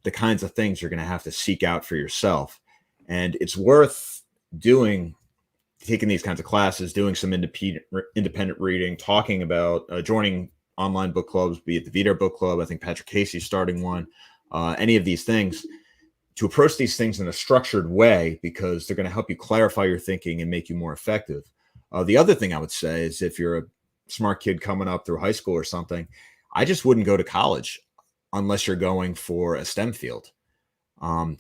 the kinds of things you're going to have to seek out for yourself. And it's worth taking these kinds of classes, doing some independent reading, talking about joining online book clubs, be it the Vita Book Club. I think Patrick Casey's starting one. Any of these things, to approach these things in a structured way, because they're going to help you clarify your thinking and make you more effective. The other thing I would say is, if you're a smart kid coming up through high school or something, I just wouldn't go to college unless you're going for a STEM field.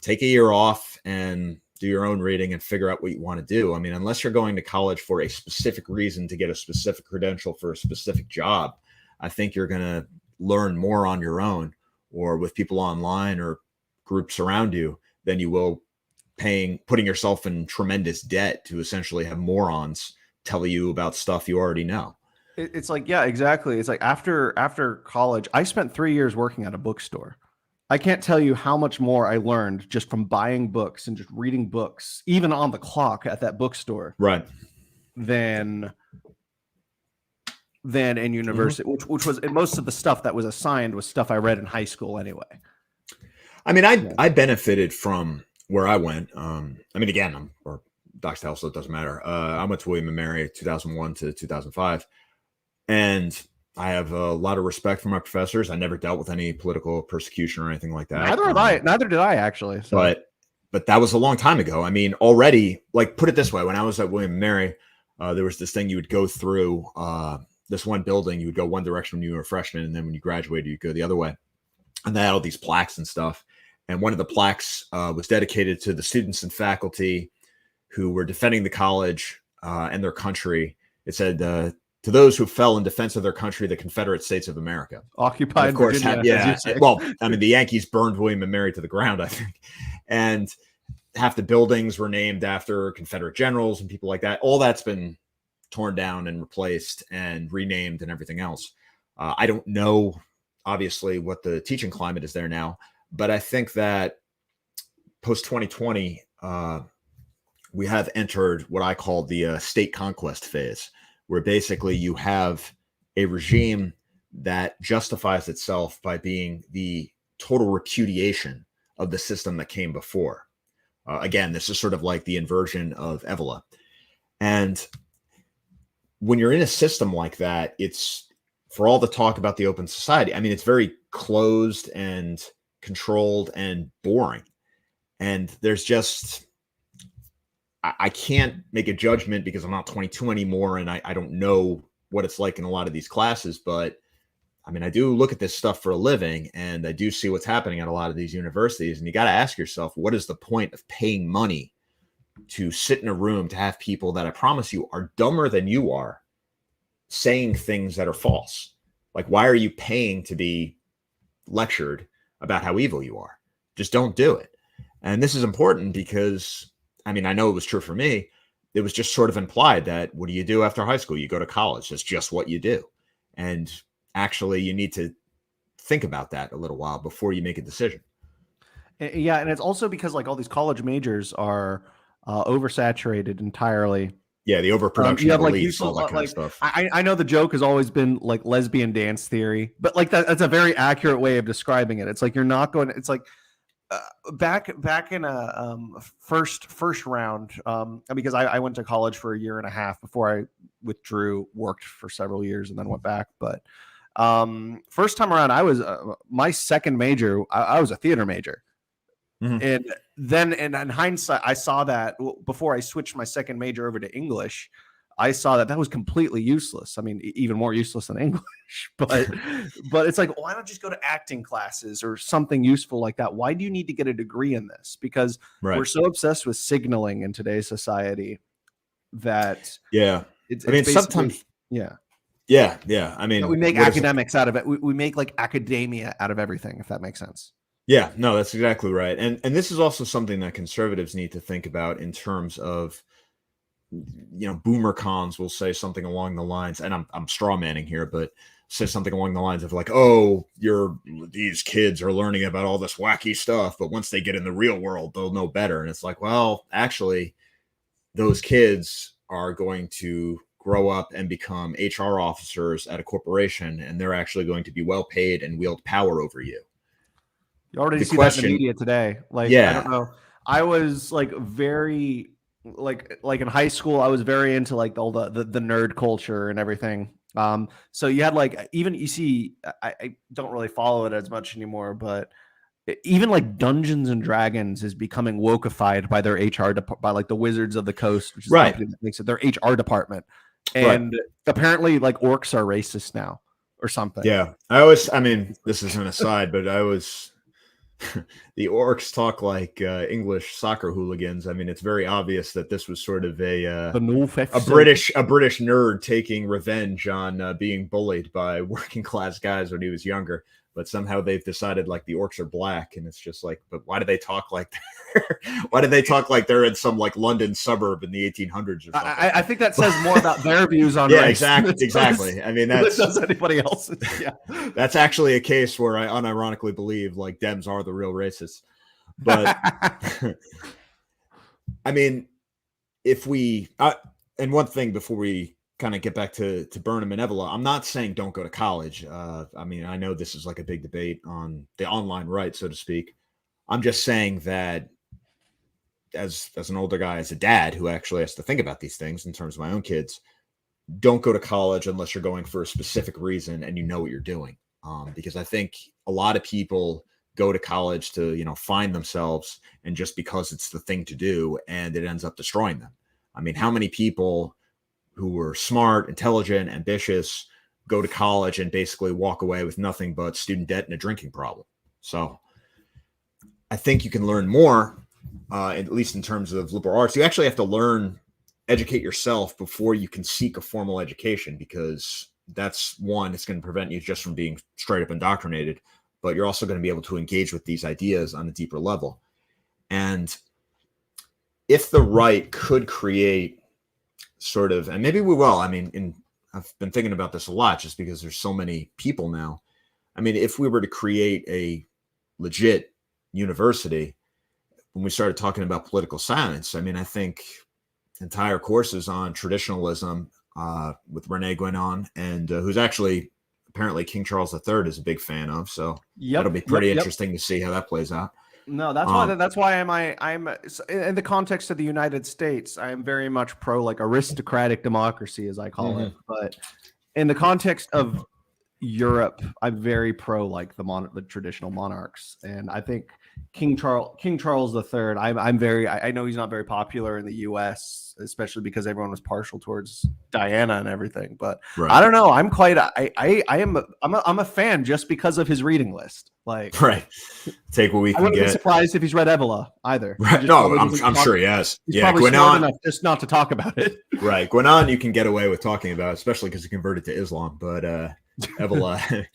Take a year off and do your own reading and figure out what you want to do. I mean, unless you're going to college for a specific reason to get a specific credential for a specific job, I think you're going to learn more on your own or with people online or groups around you than you will putting yourself in tremendous debt to essentially have morons tell you about stuff you already know. It's like, yeah, exactly. It's like after college, I spent 3 years working at a bookstore. I can't tell you how much more I learned just from buying books and just reading books, even on the clock at that bookstore, Right. than in university, which was, and most of the stuff that was assigned was stuff I read in high school anyway. I mean, I benefited from where I went. I mean, again, or Doc House, so it doesn't matter. I went to William and Mary 2001 to 2005, and I have a lot of respect for my professors. I never dealt with any political persecution or anything like that. Neither did I actually. So. But that was a long time ago. I mean, already, like, put it this way: when I was at William and Mary, there was this thing you would go through this one building. You would go one direction when you were a freshman, and then when you graduated, you'd go the other way. And they had all these plaques and stuff. And one of the plaques was dedicated to the students and faculty who were defending the college and their country. It said, to those who fell in defense of their country, the Confederate States of America. Occupied, of course, Virginia, well, I mean, the Yankees burned William and Mary to the ground, I think. And half the buildings were named after Confederate generals and people like that. All that's been torn down and replaced and renamed and everything else. I don't know, obviously, what the teaching climate is there now, but I think that post 2020, we have entered what I call the state conquest phase, where basically you have a regime that justifies itself by being the total repudiation of the system that came before. Again, this is sort of like the inversion of Evola. And when you're in a system like that, it's, for all the talk about the open society, I mean, it's very closed and controlled and boring. And there's just, I can't make a judgment because I'm not 22 anymore and I don't know what it's like in a lot of these classes, but I mean, I do look at this stuff for a living and I do see what's happening at a lot of these universities. And you got to ask yourself, what is the point of paying money to sit in a room to have people that I promise you are dumber than you are saying things that are false? Like, why are you paying to be lectured about how evil you are? Just don't do it. And this is important because, I mean, I know it was true for me. It was just sort of implied that what do you do after high school? You go to college. That's just what you do. And actually, you need to think about that a little while before you make a decision. Yeah, and it's also because like all these college majors are oversaturated entirely. Yeah, the overproduction of like elites, all that kind of stuff. I know the joke has always been like lesbian dance theory, but like that's a very accurate way of describing it. It's like you're not going. It's like back in a first round, because I went to college for a year and a half before I withdrew, worked for several years, and then went back. But first time around, I was my second major. I was a theater major. Mm-hmm. And then in hindsight, I saw that before I switched my second major over to English, I saw that was completely useless. I mean, even more useless than English, but it's like, why not just go to acting classes or something useful like that? Why do you need to get a degree in this? Because we're so obsessed with signaling in today's society that I mean, sometimes, yeah. I mean, we make academics out of it. We make like academia out of everything, if that makes sense. Yeah, no, that's exactly right. And this is also something that conservatives need to think about in terms of, you know, boomer cons will say something along the lines, and I'm straw manning here, but say something along the lines of like, oh, these kids are learning about all this wacky stuff, but once they get in the real world, they'll know better. And it's like, well, actually, those kids are going to grow up and become HR officers at a corporation, and they're actually going to be well paid and wield power over you. You already the see that in the question, media today. Like, I don't yeah, know. I was like very like in high school, I was very into like all the nerd culture and everything. So you had like even you see, I don't really follow it as much anymore, but even like Dungeons and Dragons is becoming wokeified by their by like the Wizards of the Coast, which is the right, company that makes it, their HR department. right. And apparently like orcs are racist now or something. Yeah. I mean, this is an aside, but the orcs talk like English soccer hooligans. I mean, it's very obvious that this was sort of The North A British nerd taking revenge on being bullied by working class guys when he was younger. But somehow they've decided like the orcs are black, and it's just like, but why do they talk like why do they talk like they're in some like London suburb in the 1800s or something? I think that says more about their views on yeah, race. exactly. I mean, That that's does anybody else's. Yeah. that's actually a case where I unironically believe like Dems are the real racists. But I mean, if we and one thing before we kind of get back to Burnham and Evola, I'm not saying don't go to college. I mean, I know this is like a big debate on the online right, so to speak. I'm just saying that as an older guy, as a dad who actually has to think about these things in terms of my own kids, don't go to college unless you're going for a specific reason and you know what you're doing. Because I think a lot of people go to college to, find themselves, and just because it's the thing to do, and it ends up destroying them. I mean, how many people who were smart, intelligent, ambitious go to college and basically walk away with nothing but student debt and a drinking problem? So I think you can learn more, at least in terms of liberal arts. You actually have to educate yourself before you can seek a formal education, because that's one, it's going to prevent you just from being straight up indoctrinated, but you're also going to be able to engage with these ideas on a deeper level. And if the right could create sort of, and maybe we will, I mean, I've been thinking about this a lot just because there's so many people now. I mean, if we were to create a legit university, when we started talking about political science, I mean, I think entire courses on traditionalism with Rene Guénon, and who's actually apparently King Charles III is a big fan of. So that'll be pretty interesting to see how that plays out. No, that's why I'm in the context of the United States, I am very much pro like aristocratic democracy, as I call it. But in the context of Europe, I'm very pro like the traditional monarchs, and I think King Charles III. I know he's not very popular in the U.S., especially because everyone was partial towards Diana and everything. But right. I don't know. I'm a fan just because of his reading list. Like, right, take what we can get. I wouldn't be surprised if he's read Evola either. Right. No, I'm sure he has. He's probably smart enough just not to talk about it. Right, Guénon, you can get away with talking about, especially because he converted to Islam. But Evola,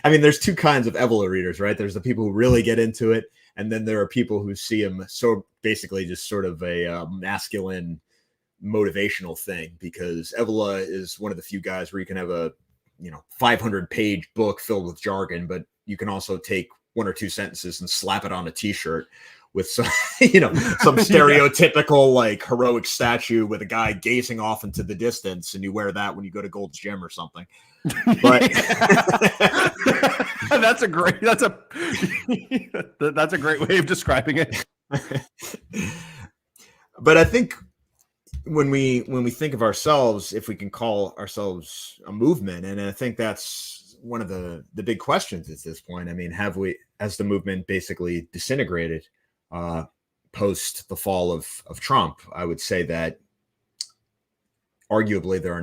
I mean, there's two kinds of Evola readers, right? There's the people who really get into it, and then there are people who see him so basically just sort of a masculine motivational thing, because Evola is one of the few guys where you can have a 500-page book filled with jargon, but you can also take one or two sentences and slap it on a t-shirt with some some stereotypical like heroic statue with a guy gazing off into the distance, and you wear that when you go to Gold's Gym or something. But that's a great way of describing it. But I think when we think of ourselves, if we can call ourselves a movement, and I think that's one of the big questions at this point. I mean, has the movement basically disintegrated post the fall of Trump? I would say that arguably there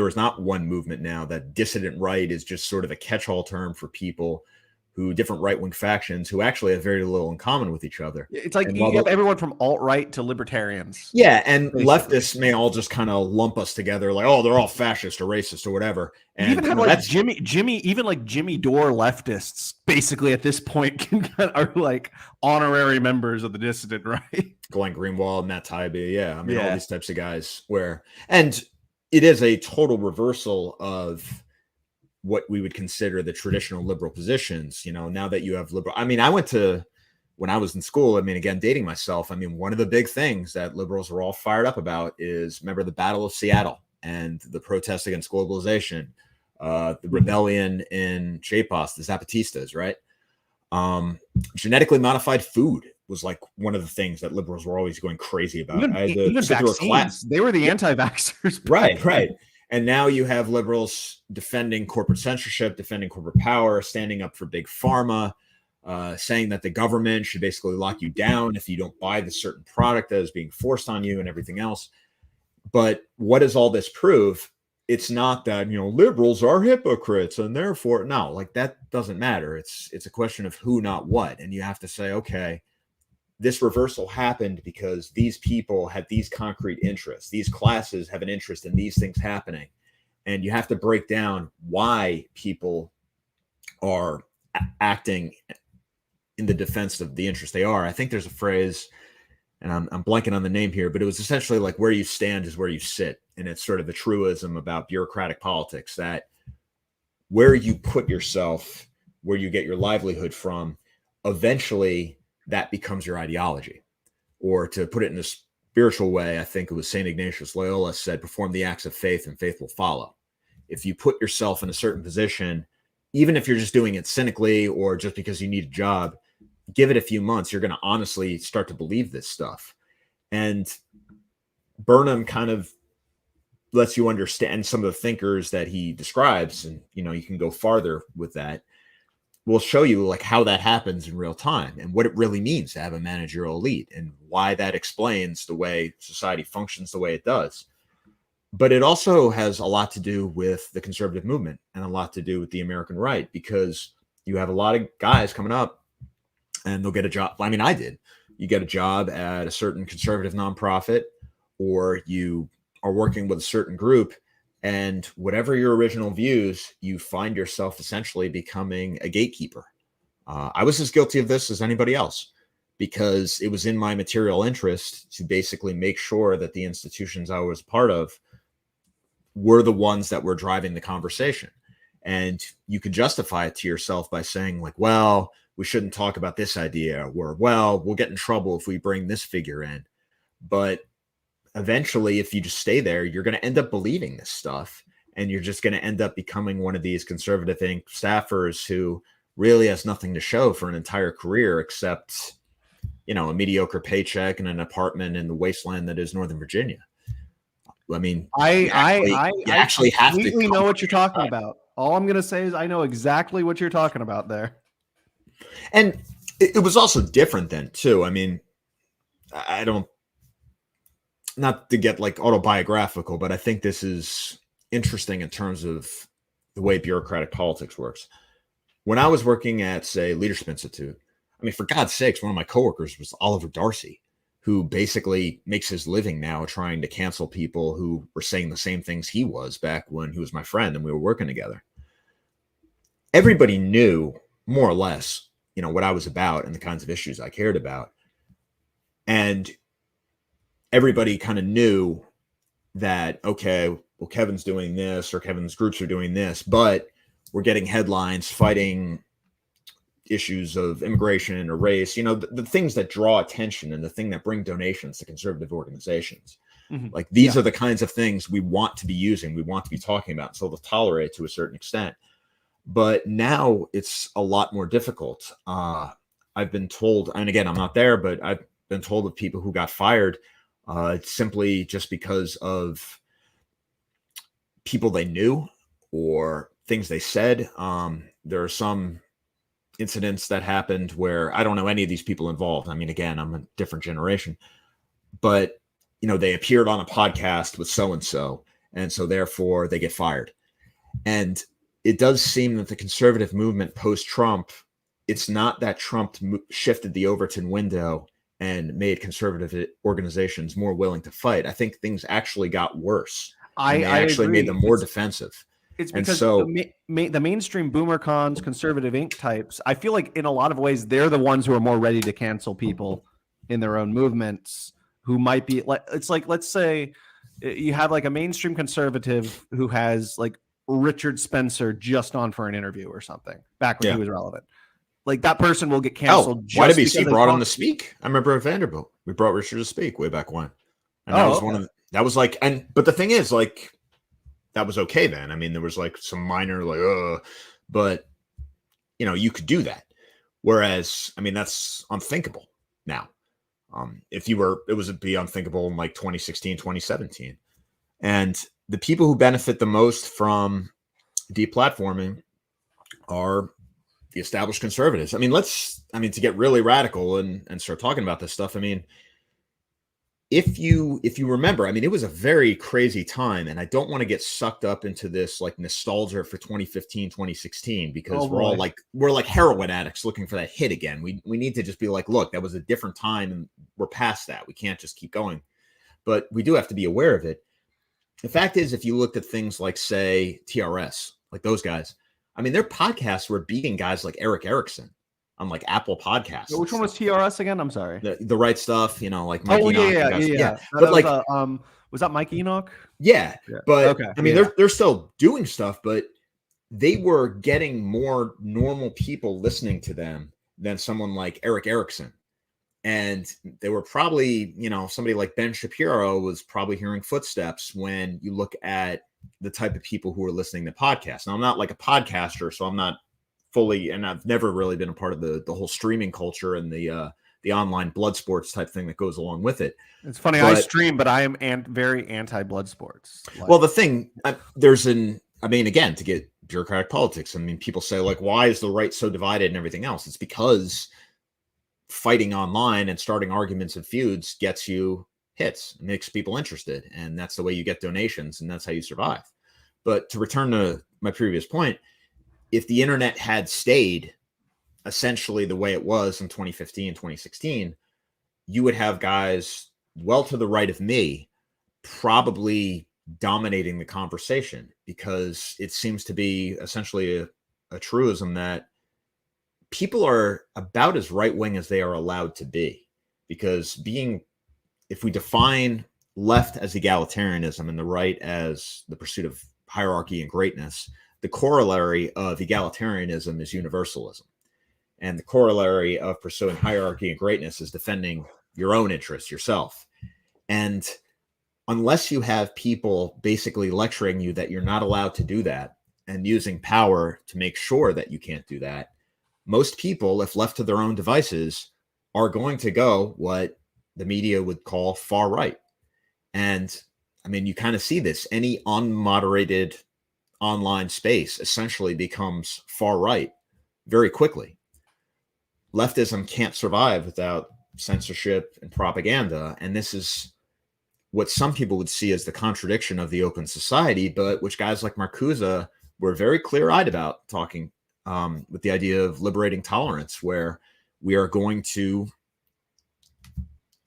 is not one movement now. That dissident right is just sort of a catch-all term for people different right-wing factions who actually have very little in common with each other. It's like you have everyone from alt-right to libertarians. Yeah, and basically, leftists may all just kind of lump us together like, oh, they're all fascist or racist or whatever. And even have like Jimmy Dore leftists basically at this point are like honorary members of the dissident right. Glenn Greenwald, Matt Taibbi, yeah. I mean, all these types of guys and it is a total reversal of what we would consider the traditional liberal positions. Now that you have liberal, I mean, when I was in school, I mean, again, dating myself, I mean, one of the big things that liberals were all fired up about is, remember the Battle of Seattle and the protest against globalization, the rebellion in Chiapas, the Zapatistas, right? Genetically modified food was like one of the things that liberals were always going crazy about. I had to Even sit through a vaccines. class. They were the anti-vaxxers. Right. And now you have liberals defending corporate censorship, defending corporate power, standing up for big pharma, saying that the government should basically lock you down if you don't buy the certain product that is being forced on you and everything else. But what does all this prove? It's not that, liberals are hypocrites and therefore, no, like that doesn't matter. It's a question of who, not what. And you have to say, okay, this reversal happened because these people had these concrete interests. These classes have an interest in these things happening. And you have to break down why people are acting in the defense of the interest they are. I think there's a phrase, and I'm blanking on the name here, but it was essentially like where you stand is where you sit. And it's sort of the truism about bureaucratic politics, that where you put yourself, where you get your livelihood from, eventually that becomes your ideology. Or to put it in a spiritual way, I think it was St. Ignatius Loyola said, perform the acts of faith and faith will follow. If you put yourself in a certain position, even if you're just doing it cynically or just because you need a job, give it a few months, you're going to honestly start to believe this stuff. And Burnham kind of lets you understand some of the thinkers that he describes, and you can go farther with that. We'll show you like how that happens in real time and what it really means to have a managerial elite and why that explains the way society functions the way it does. But it also has a lot to do with the conservative movement and a lot to do with the American right, because you have a lot of guys coming up and they'll get a job. I mean, I did. You get a job at a certain conservative nonprofit, or you are working with a certain group, and whatever your original views, you find yourself essentially becoming a gatekeeper. I was as guilty of this as anybody else, because it was in my material interest to basically make sure that the institutions I was part of were the ones that were driving the conversation. And you could justify it to yourself by saying like, well, we shouldn't talk about this idea, or, well, we'll get in trouble if we bring this figure in. But eventually, if you just stay there, you're going to end up believing this stuff, and you're just going to end up becoming one of these conservative Inc. staffers who really has nothing to show for an entire career except, a mediocre paycheck and an apartment in the wasteland that is Northern Virginia. I mean, I actually have to completely know what you're talking about. All I'm going to say is I know exactly what you're talking about there. And it was also different then too. I mean, I don't, not to get like autobiographical, but I think this is interesting in terms of the way bureaucratic politics works. When I was working at, say, Leadership Institute, I mean, for God's sakes, one of my coworkers was Oliver Darcy, who basically makes his living now trying to cancel people who were saying the same things he was back when he was my friend and we were working together. Everybody knew more or less, what I was about and the kinds of issues I cared about. And everybody kind of knew that, okay, well, Kevin's doing this or Kevin's groups are doing this, but we're getting headlines fighting issues of immigration or race, the things that draw attention and the thing that bring donations to conservative organizations. Mm-hmm. Like these are the kinds of things we want to be using, we want to be talking about, so they'll tolerate it to a certain extent. But now it's a lot more difficult. I've been told, and again, I'm not there, but I've been told of people who got fired simply just because of people they knew or things they said. There are some incidents that happened where I don't know any of these people involved. I mean, again, I'm a different generation, but they appeared on a podcast with so-and-so, and so therefore they get fired. And it does seem that the conservative movement post-Trump, it's not that Trump shifted the Overton window and made conservative organizations more willing to fight. I think things actually got worse. They actually made them more defensive. It's because the mainstream boomer cons, conservative Inc. types, I feel like in a lot of ways, they're the ones who are more ready to cancel people in their own movements who might be like, it's like, let's say you have like a mainstream conservative who has like Richard Spencer just on for an interview or something back when he was relevant. Like that person will get canceled. Why did BC brought him to speak? I remember at Vanderbilt, we brought Richard to speak way back when. And that was one of that was like, but the thing is, like, that was okay then. I mean, there was like some minor, like, but you could do that. Whereas, I mean, that's unthinkable now. It would be unthinkable in like 2016, 2017. And the people who benefit the most from deplatforming are the established conservatives. I mean, to get really radical and start talking about this stuff. I mean, if you remember, I mean, it was a very crazy time, and I don't want to get sucked up into this like nostalgia for 2015, 2016, because we're like heroin addicts looking for that hit again. We need to just be like, look, that was a different time and we're past that. We can't just keep going. But we do have to be aware of it. The fact is, if you looked at things like, say, TRS, like those guys, I mean, their podcasts were beating guys like Eric Erickson on like Apple Podcasts. Which one was TRS again? I'm sorry. The Right Stuff, like Mike Enoch. Yeah. But like, was that Mike Enoch? Yeah. But okay. I mean, they're still doing stuff, but they were getting more normal people listening to them than someone like Eric Erickson. And they were probably, somebody like Ben Shapiro was probably hearing footsteps when you look at the type of people who are listening to podcasts. Now, I'm not like a podcaster, so I'm not fully, and I've never really been a part of the whole streaming culture and the online blood sports type thing that goes along with it. It's funny, I stream, but I am very anti blood sports. Well, the thing, again, to get bureaucratic politics, I mean, people say like, why is the right so divided and everything else? It's because fighting online and starting arguments and feuds gets you hits, makes people interested, and that's the way you get donations, and that's how you survive. But to return to my previous point, if the internet had stayed essentially the way it was in 2015, 2016, you would have guys well to the right of me probably dominating the conversation, because it seems to be essentially a truism that people are about as right-wing as they are allowed to be. Because if we define left as egalitarianism and the right as the pursuit of hierarchy and greatness, the corollary of egalitarianism is universalism. And the corollary of pursuing hierarchy and greatness is defending your own interests, yourself. And unless you have people basically lecturing you that you're not allowed to do that and using power to make sure that you can't do that, most people, if left to their own devices, are going to go what the media would call far right. And I mean, you kind of see this. Any unmoderated online space essentially becomes far right very quickly. Leftism can't survive without censorship and propaganda. And this is what some people would see as the contradiction of the open society, but which guys like Marcuse were very clear-eyed about, talking with the idea of liberating tolerance, where we are going to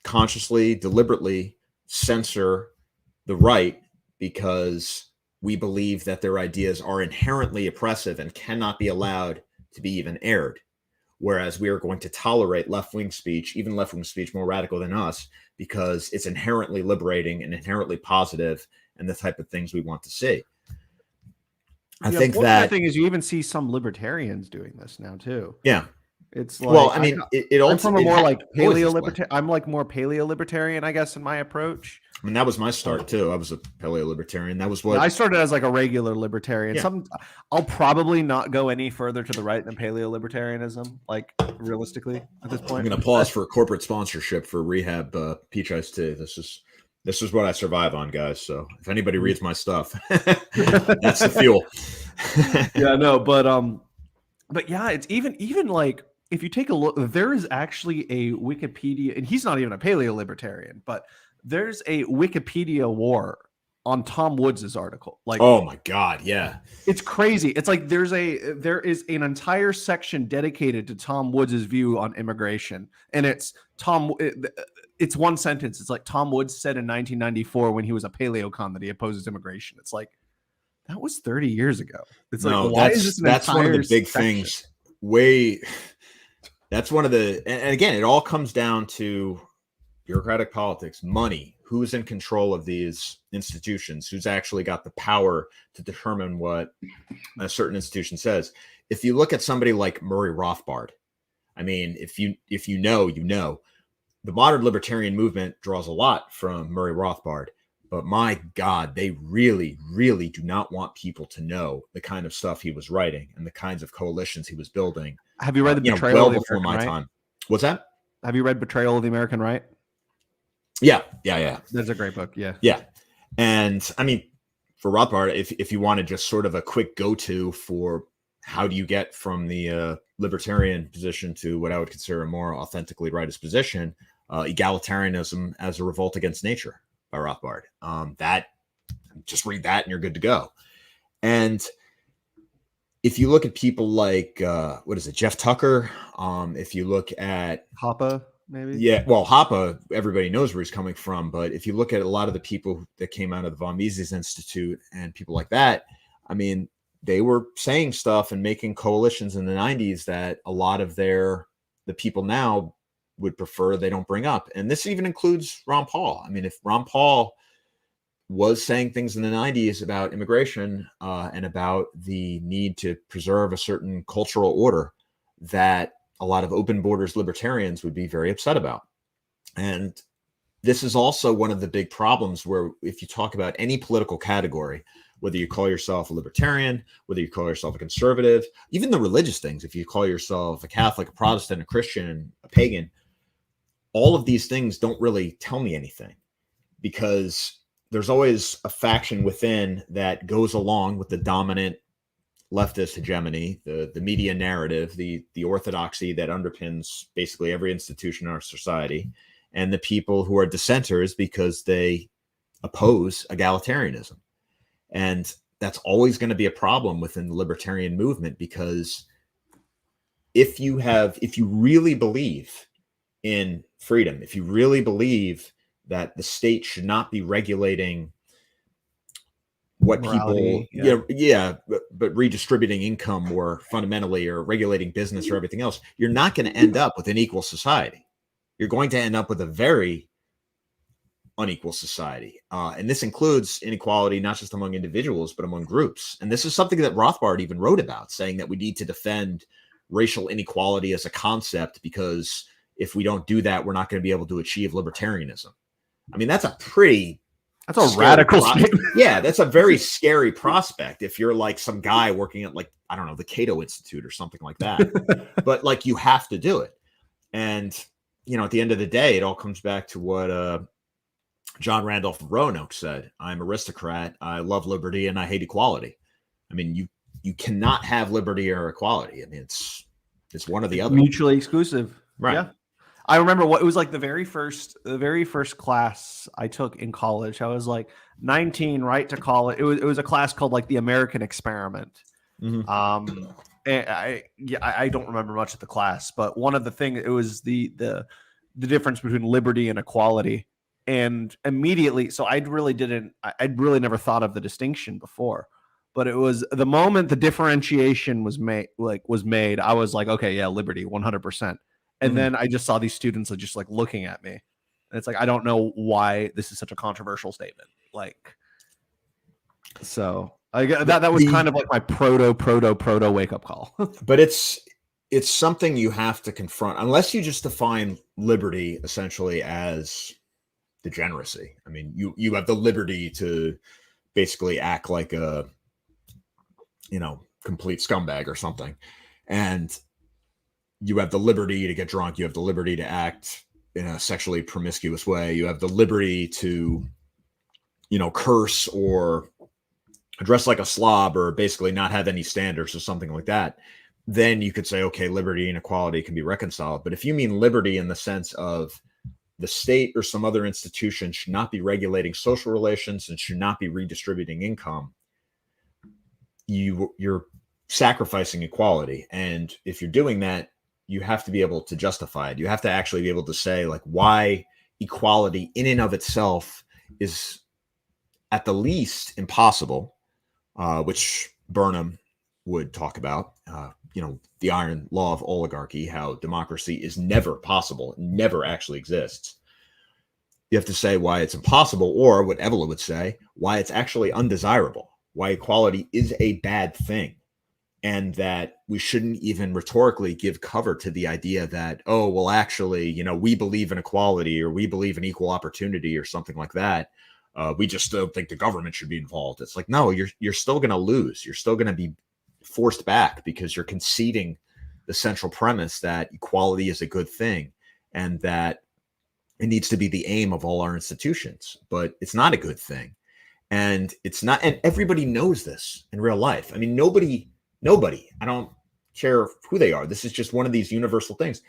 consciously, deliberately censor the right because we believe that their ideas are inherently oppressive and cannot be allowed to be even aired. Whereas we are going to tolerate left-wing speech, even left-wing speech more radical than us, because it's inherently liberating and inherently positive and the type of things we want to see. I think that thing is you even see some libertarians doing this now too. Yeah. It's like, well, I mean, I'm from a more like paleo-libertarian. I'm like more paleo-libertarian, I guess, in my approach. I mean, that was my start too. I was a paleo-libertarian. That was what I started as, like a regular libertarian. Yeah. I'll probably not go any further to the right than paleo-libertarianism, like realistically at this point. I'm going to pause for corporate sponsorship for Rehab Peach Ice Tea. This is what I survive on, guys. So if anybody reads my stuff, that's the fuel. Yeah, no, but yeah, it's even like, if you take a look, there is actually a Wikipedia, and he's not even a paleo-libertarian, but there's a Wikipedia war on Tom Woods' article. Like, oh my God, yeah. It's crazy. It's like there is an entire section dedicated to Tom Woods' view on immigration. And it's one sentence. It's like, Tom Woods said in 1994 when he was a paleocon that he opposes immigration. It's like, that was 30 years ago. It's like, why is this that's one of the big section? Things. That's one of the, and again, it all comes down to bureaucratic politics, money, who's in control of these institutions, who's actually got the power to determine what a certain institution says. If you look at somebody like Murray Rothbard, I mean, if you know, the modern libertarian movement draws a lot from Murray Rothbard, but my God, they really, really do not want people to know the kind of stuff he was writing and the kinds of coalitions he was building. Have you read The Betrayal well of the before American my Right? time. What's that? Have you read Betrayal of the American Right? Yeah. That's a great book. Yeah. Yeah. And I mean, for Rothbard, if you wanted just sort of a quick go-to for how do you get from the libertarian position to what I would consider a more authentically rightist position, egalitarianism as a revolt against nature by Rothbard. That just read that and you're good to go. And if you look at people like what is it, Jeff Tucker, if you look at Hoppe, maybe. Yeah, well, Hoppe, everybody knows where he's coming from, but if you look at a lot of the people that came out of the von Mises Institute and people like that, I mean, they were saying stuff and making coalitions in the 90s that a lot of the people now would prefer they don't bring up. And this even includes Ron Paul. I mean, if Ron Paul was saying things in the 90s about immigration and about the need to preserve a certain cultural order that a lot of open borders libertarians would be very upset about. And this is also one of the big problems where if you talk about any political category, whether you call yourself a libertarian, whether you call yourself a conservative, even the religious things, if you call yourself a Catholic, a Protestant, a Christian, a pagan, all of these things don't really tell me anything, because there's always a faction within that goes along with the dominant leftist hegemony, the media narrative, the orthodoxy that underpins basically every institution in our society, and the people who are dissenters because they oppose egalitarianism. And that's always going to be a problem within the libertarian movement, because if you really believe in freedom, if you really believe that the state should not be regulating what Morality, people, but redistributing income more fundamentally, or regulating business or everything else, you're not going to end up with an equal society. You're going to end up with a very unequal society. And this includes inequality, not just among individuals, but among groups. And this is something that Rothbard even wrote about, saying that we need to defend racial inequality as a concept, because if we don't do that, we're not going to be able to achieve libertarianism. I mean, that's a radical statement. Yeah, that's a very scary prospect if you're like some guy working at, like, I don't know, the Cato Institute or something like that. But like, you have to do it. And, at the end of the day, it all comes back to what John Randolph Roanoke said: I'm aristocrat, I love liberty, and I hate equality. I mean, you cannot have liberty or equality. I mean, it's one or the other. Mutually exclusive. Right. Yeah. I remember it was like the very first class I took in college. I was like 19, right to college. It was a class called like the American Experiment. Mm-hmm. And I don't remember much of the class, but one of the things, it was the difference between liberty and equality. And immediately, so I'd really never thought of the distinction before, but it was the moment the differentiation was made, I was like, okay, yeah, liberty, 100%. And then I just saw these students just like looking at me. And it's like, I don't know why this is such a controversial statement. Like, so that was kind of like my proto wake up call. But it's something you have to confront, unless you just define liberty essentially as degeneracy. I mean, you have the liberty to basically act like a, complete scumbag or something. And you have the liberty to get drunk. You have the liberty to act in a sexually promiscuous way. You have the liberty to, curse or dress like a slob, or basically not have any standards or something like that. Then you could say, okay, liberty and equality can be reconciled. But if you mean liberty in the sense of the state or some other institution should not be regulating social relations and should not be redistributing income, you're sacrificing equality. And if you're doing that, you have to be able to justify it. You have to actually be able to say, like, why equality in and of itself is at the least impossible, which Burnham would talk about, the iron law of oligarchy, how democracy is never possible, never actually exists. You have to say why it's impossible, or what Evola would say, why it's actually undesirable, why equality is a bad thing. And that we shouldn't even rhetorically give cover to the idea that, oh, well, actually, we believe in equality, or we believe in equal opportunity, or something like that. We just don't think the government should be involved. It's like, no, you're still going to lose. You're still going to be forced back because you're conceding the central premise that equality is a good thing and that it needs to be the aim of all our institutions. But it's not a good thing. And it's not, and everybody knows this in real life. I mean, nobody, I don't care who they are. This is just one of these universal things.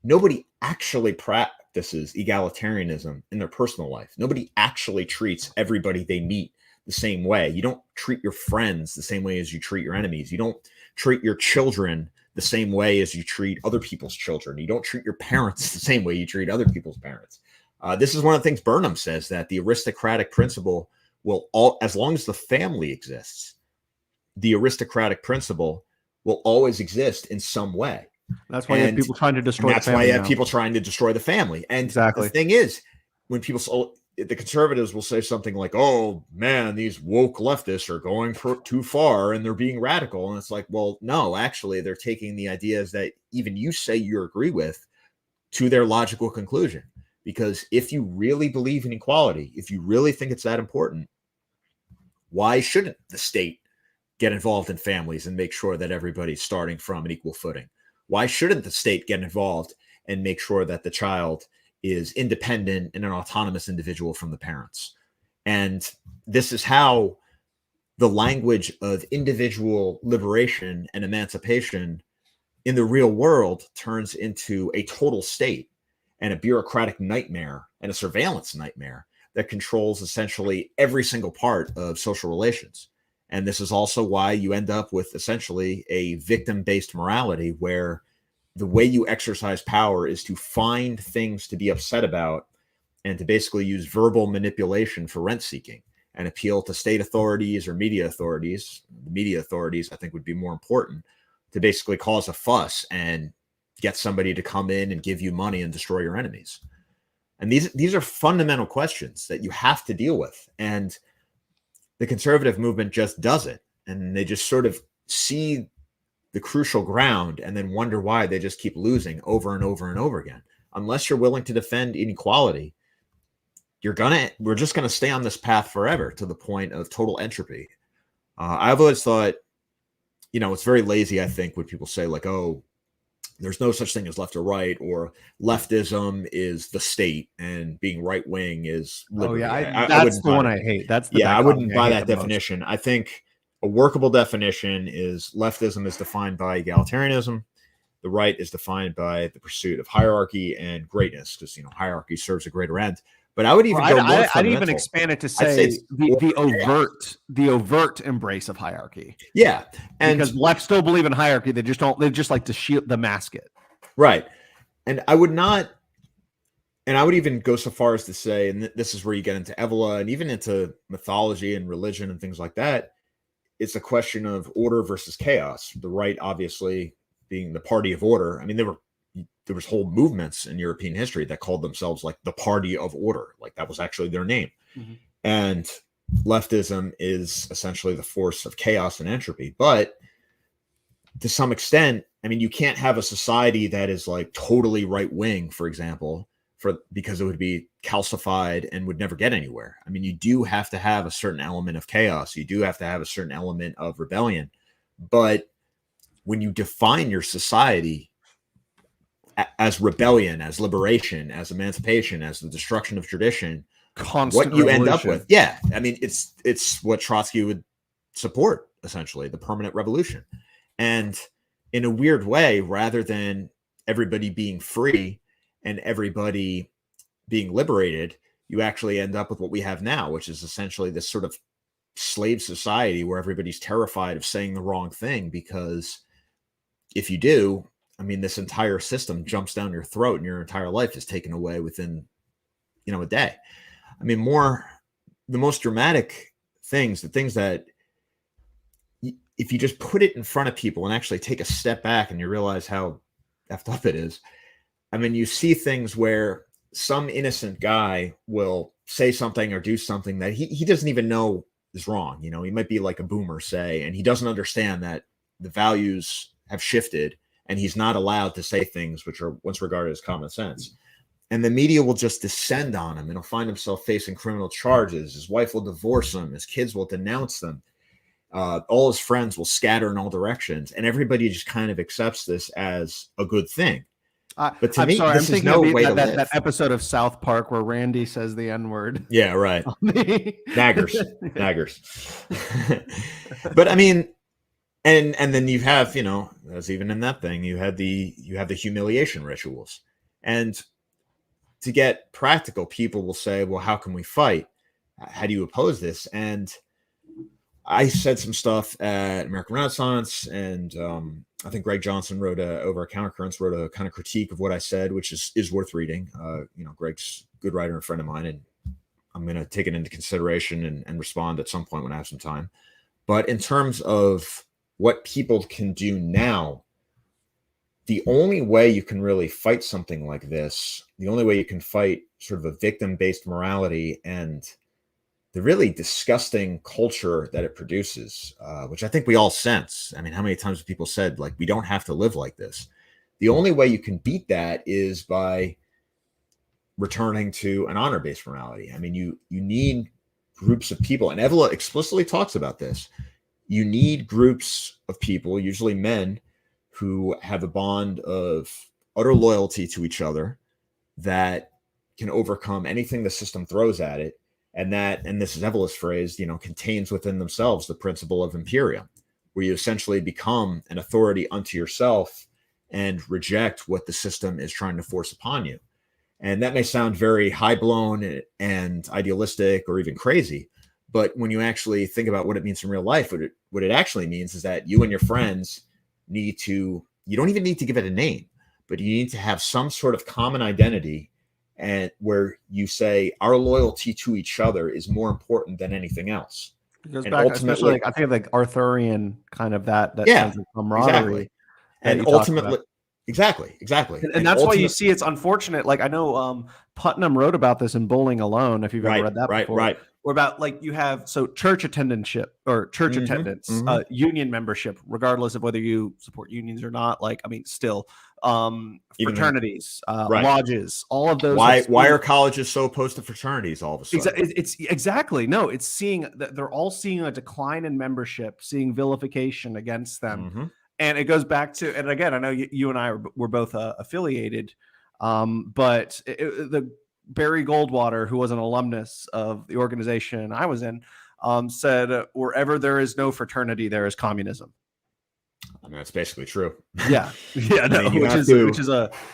Nobody actually practices egalitarianism in their personal life. Nobody actually treats everybody they meet the same way. You don't treat your friends the same way as you treat your enemies. You don't treat your children the same way as you treat other people's children. You don't treat your parents the same way you treat other people's parents. This is one of the things Burnham says, that the aristocratic principle will as long as the family exists, the aristocratic principle will always exist in some way. That's why you have people trying to destroy. That's why you have people trying to destroy the family. And exactly. The thing is, when people, the conservatives will say something like, "Oh man, these woke leftists are going too far and they're being radical," and it's like, well, no, actually, they're taking the ideas that even you say you agree with to their logical conclusion. Because if you really believe in equality, if you really think it's that important, why shouldn't the state get involved in families and make sure that everybody's starting from an equal footing? Why shouldn't the state get involved and make sure that the child is independent and an autonomous individual from the parents? And this is how the language of individual liberation and emancipation in the real world turns into a total state and a bureaucratic nightmare and a surveillance nightmare that controls essentially every single part of social relations. And this is also why you end up with essentially a victim-based morality, where the way you exercise power is to find things to be upset about and to basically use verbal manipulation for rent seeking and appeal to state authorities or media authorities. The media authorities, I think, would be more important, to basically cause a fuss and get somebody to come in and give you money and destroy your enemies. And these are fundamental questions that you have to deal with. And the conservative movement just does it. And they just sort of see the crucial ground and then wonder why they just keep losing over and over and over again. Unless you're willing to defend inequality, we're just going to stay on this path forever, to the point of total entropy. I've always thought, it's very lazy, I think, when people say like, oh, there's no such thing as left or right, or leftism is the state and being right wing is liberty. Oh yeah, that's the one I hate. That's the I wouldn't buy that definition. I think a workable definition is leftism is defined by egalitarianism. The right is defined by the pursuit of hierarchy and greatness, because hierarchy serves a greater end. But I would even go more fundamental. I'd even expand it to say the overt embrace of hierarchy. Yeah, and because left still believe in hierarchy, they just don't. They just like to shield the mask it. Right, and I would even go so far as to say, and this is where you get into Evola and even into mythology and religion and things like that. It's a question of order versus chaos. The right, obviously, being the party of order. I mean, there was whole movements in European history that called themselves like the party of order. Like that was actually their name. Mm-hmm. And leftism is essentially the force of chaos and entropy. But to some extent, I mean, you can't have a society that is like totally right wing, for example, because it would be calcified and would never get anywhere. I mean, you do have to have a certain element of chaos. You do have to have a certain element of rebellion. But when you define your society as rebellion, as liberation, as emancipation, as the destruction of tradition, constant what you revolution. End up with, yeah, I mean, it's what Trotsky would support, essentially, the permanent revolution. And in a weird way, rather than everybody being free and everybody being liberated, you actually end up with what we have now, which is essentially this sort of slave society where everybody's terrified of saying the wrong thing, because if you do, I mean, this entire system jumps down your throat and your entire life is taken away within, a day. I mean, the most dramatic things, the things that if you just put it in front of people and actually take a step back and you realize how effed up it is. I mean, you see things where some innocent guy will say something or do something that he doesn't even know is wrong. He might be like a boomer, say, and he doesn't understand that the values have shifted and he's not allowed to say things which are once regarded as common sense. and the media will just descend on him, and he'll find himself facing criminal charges. His wife will divorce him. His kids will denounce them. All his friends will scatter in all directions, and everybody just kind of accepts this as a good thing. But to I'm me, sorry, this I'm is thinking no of way to live. that episode of South Park where Randy says the N-word. Yeah, right. Naggers. But I mean, and then you have, you know, as even in that thing, you have the humiliation rituals. And to get practical, people will say, well, how can we fight? How do you oppose this? And I said some stuff at American Renaissance, and I think Greg Johnson wrote over at Countercurrents wrote a kind of critique of what I said, which is worth reading. You know, Greg's a good writer and a friend of mine, and I'm going to take it into consideration and respond at some point when I have some time. But in terms of what people can do now, the only way you can really fight something like this, the only way you can fight sort of a victim-based morality and the really disgusting culture that it produces, which I think we all sense. I mean, how many times have people said, like, we don't have to live like this? The only way you can beat that is by returning to an honor-based morality. I mean, you need groups of people, and Evola explicitly talks about this. You need groups of people, usually men, who have a bond of utter loyalty to each other that can overcome anything the system throws at it. And that, and this is Evola's phrase, you know, contains within themselves the principle of imperium, where you essentially become an authority unto yourself and reject what the system is trying to force upon you. And that may sound very high blown and idealistic or even crazy, but when you actually think about what it means in real life, what it actually means is that you and your friends need to, you don't even need to give it a name, but you need to have some sort of common identity, and where you say our loyalty to each other is more important than anything else. It goes and back, ultimately, especially like, I think of like Arthurian kind of that yeah, sense of camaraderie. Exactly. And ultimately, exactly. And that's why you see it's unfortunate. Like I know Putnam wrote about this in Bowling Alone, if you've ever read that before. Right. Or about like you have church attendance, union membership, regardless of whether you support unions or not. Like, I mean, still fraternities, lodges, all of those. Why are colleges so opposed to fraternities all of a sudden? It's seeing that they're all seeing a decline in membership, seeing vilification against them. And it goes back to, and again, I know you and I were both affiliated, but the Barry Goldwater, who was an alumnus of the organization I was in, said, wherever there is no fraternity, there is communism. I mean, that's basically true. Yeah.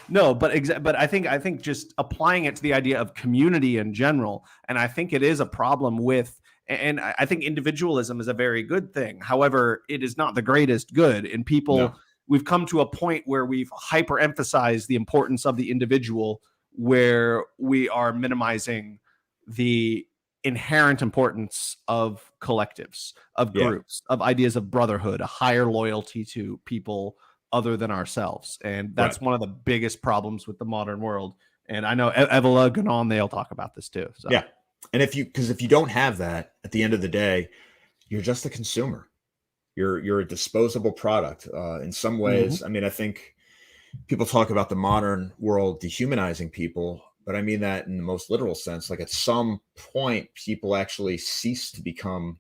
No, but I think just applying it to the idea of community in general, and I think it is a problem with, and I think individualism is a very good thing. However, it is not the greatest good. And people, we've come to a point where we've hyper-emphasized the importance of the individual, where we are minimizing the inherent importance of collectives, of groups, of ideas of brotherhood, a higher loyalty to people other than ourselves. And that's one of the biggest problems with the modern world. And I know Evola, Ganon, they'll talk about this too. So. Yeah. And if you don't have that, at the end of the day, you're just a consumer. You're a disposable product. In some ways, I mean, I think people talk about the modern world dehumanizing people, but I mean that in the most literal sense. Like at some point, people actually cease to become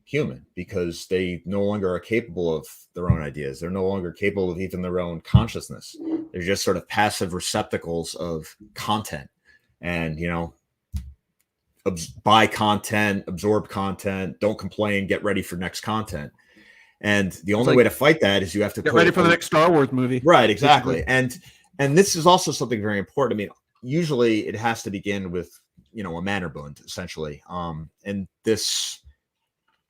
human because they no longer are capable of their own ideas. They're no longer capable of even their own consciousness. They're just sort of passive receptacles of content, and, you know, buy content, absorb content, don't complain, get ready for next content. And the only way to fight that is you have to get ready for the next Star Wars movie. Right, exactly. And this is also something very important. I mean, usually it has to begin with, you know, a Mannerbund, essentially. And this,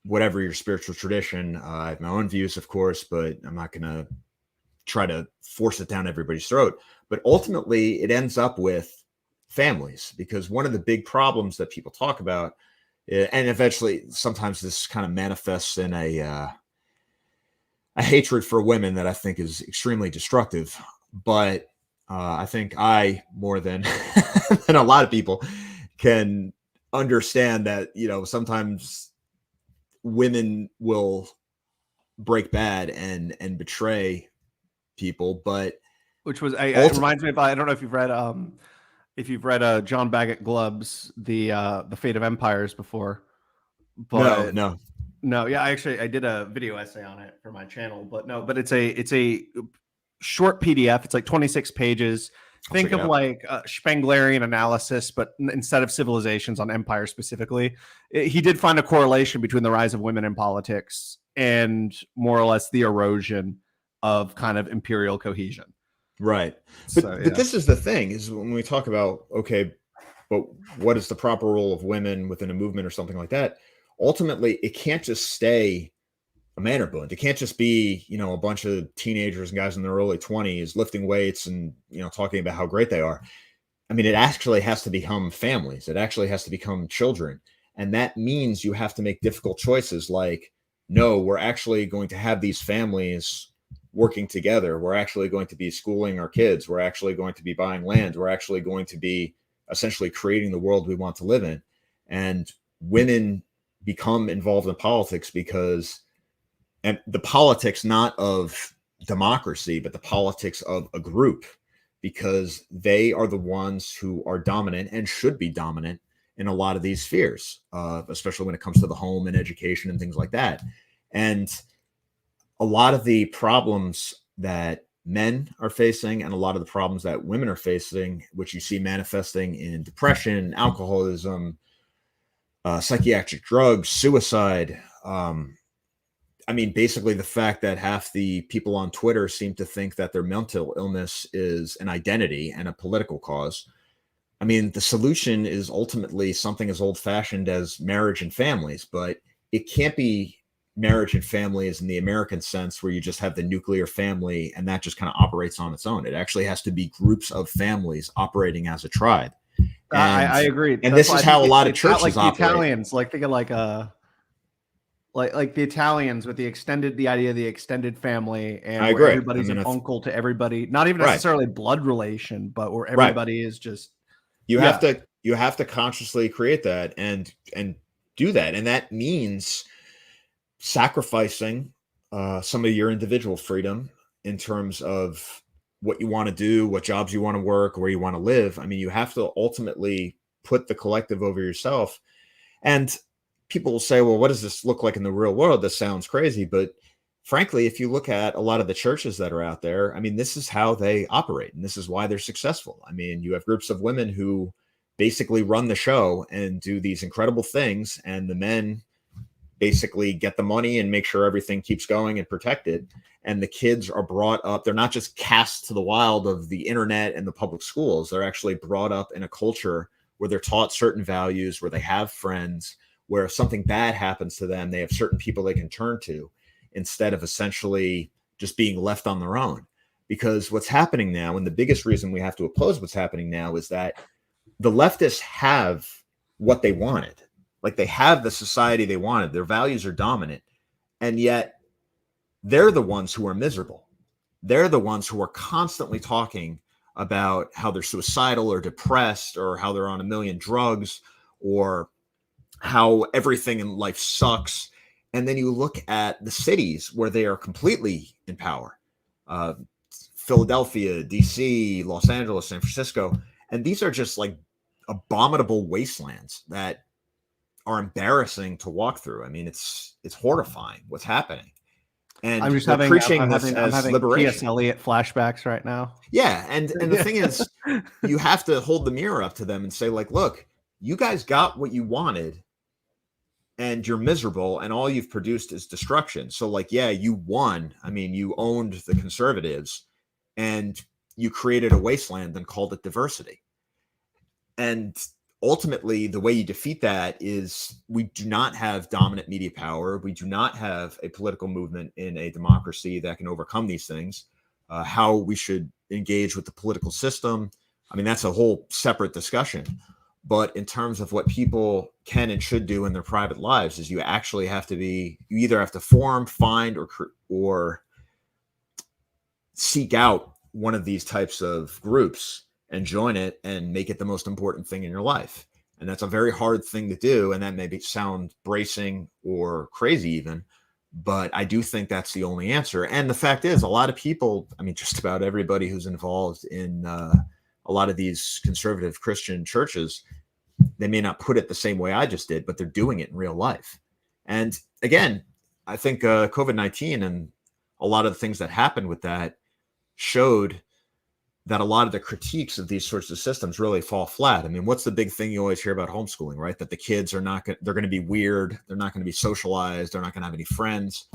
whatever your spiritual tradition, I have my own views, of course, but I'm not going to try to force it down everybody's throat. But ultimately, it ends up with families, because one of the big problems that people talk about, and eventually sometimes this kind of manifests in a hatred for women that I think is extremely destructive. But I think I, more than than a lot of people, can understand that, you know, sometimes women will break bad and betray people, but which was it reminds me of, I don't know if you've read if you've read John Bagot Glubb's the Fate of Empires before, No, but no. no, yeah, I did a video essay on it for my channel, but no, but it's a short PDF. It's like 26 pages. I'll check Think it of out. like Spenglerian analysis, but instead of civilizations on empire specifically. He did find a correlation between the rise of women in politics and more or less the erosion of kind of imperial cohesion. Right. So But yeah, this is the thing is when we talk about, okay, but what is the proper role of women within a movement or something like that? Ultimately, it can't just stay a Mannerbund. It can't just be, a bunch of teenagers and guys in their early 20s lifting weights and, talking about how great they are. I mean, it actually has to become families. It actually has to become children. And that means you have to make difficult choices like, no, we're actually going to have these families working together. We're actually going to be schooling our kids. We're actually going to be buying land. We're actually going to be essentially creating the world we want to live in. And women become involved in politics because, and the politics not of democracy, but the politics of a group, because they are the ones who are dominant and should be dominant in a lot of these spheres, especially when it comes to the home and education and things like that. And a lot of the problems that men are facing and a lot of the problems that women are facing, which you see manifesting in depression, alcoholism, psychiatric drugs, suicide. I mean, basically the fact that half the people on Twitter seem to think that their mental illness is an identity and a political cause. I mean, the solution is ultimately something as old fashioned as marriage and families, but it can't be marriage and families in the American sense where you just have the nuclear family and that just kind of operates on its own. It actually has to be groups of families operating as a tribe. And I agree. and That's this why is I think how a lot of it's not churches like the operate. Italians. Like think of like the Italians with the idea of the extended family and I where agree. I everybody's mean, an uncle to everybody, not even right, necessarily blood relation, but where right. everybody is just You have yeah. to consciously create that and do that, and that means sacrificing some of your individual freedom in terms of what you want to do, what jobs you want to work, where you want to live. I mean, you have to ultimately put the collective over yourself. And people will say, well, what does this look like in the real world? This sounds crazy. But frankly, if you look at a lot of the churches that are out there, I mean, this is how they operate and this is why they're successful. I mean, you have groups of women who basically run the show and do these incredible things, and the men basically get the money and make sure everything keeps going and protected. And the kids are brought up, they're not just cast to the wild of the internet and the public schools. They're actually brought up in a culture where they're taught certain values, where they have friends, where if something bad happens to them, they have certain people they can turn to instead of essentially just being left on their own. Because what's happening now, and the biggest reason we have to oppose what's happening now, is that the leftists have what they wanted. Like they have the society they wanted. Their values are dominant. And yet they're the ones who are miserable. They're the ones who are constantly talking about how they're suicidal or depressed or how they're on a million drugs or how everything in life sucks. And then you look at the cities where they are completely in power. Philadelphia, DC, Los Angeles, San Francisco. And these are just like abominable wastelands that are embarrassing to walk through. I mean, it's horrifying what's happening. And I'm just they're having preaching this I'm as having T.S. liberation. Eliot flashbacks right now. Yeah, and the Yeah. thing is, you have to hold the mirror up to them and say, like, look, you guys got what you wanted, and you're miserable, and all you've produced is destruction. So, like, yeah, you won. I mean, you owned the conservatives, and you created a wasteland and called it diversity. And ultimately, the way you defeat that is we do not have dominant media power. We do not have a political movement in a democracy that can overcome these things. How we should engage with the political system, I mean, that's a whole separate discussion. But in terms of what people can and should do in their private lives, is you actually have to be, you either have to form, find, or seek out one of these types of groups and join it and make it the most important thing in your life. And that's a very hard thing to do. And that may sound bracing or crazy even, but I do think that's the only answer. And the fact is, a lot of people, I mean, just about everybody who's involved in a lot of these conservative Christian churches, they may not put it the same way I just did, but they're doing it in real life. And again, I think COVID-19 and a lot of the things that happened with that showed that a lot of the critiques of these sorts of systems really fall flat. I mean, what's the big thing you always hear about homeschooling, right? That the kids are not, they're going to be weird. They're not going to be socialized. They're not going to have any friends.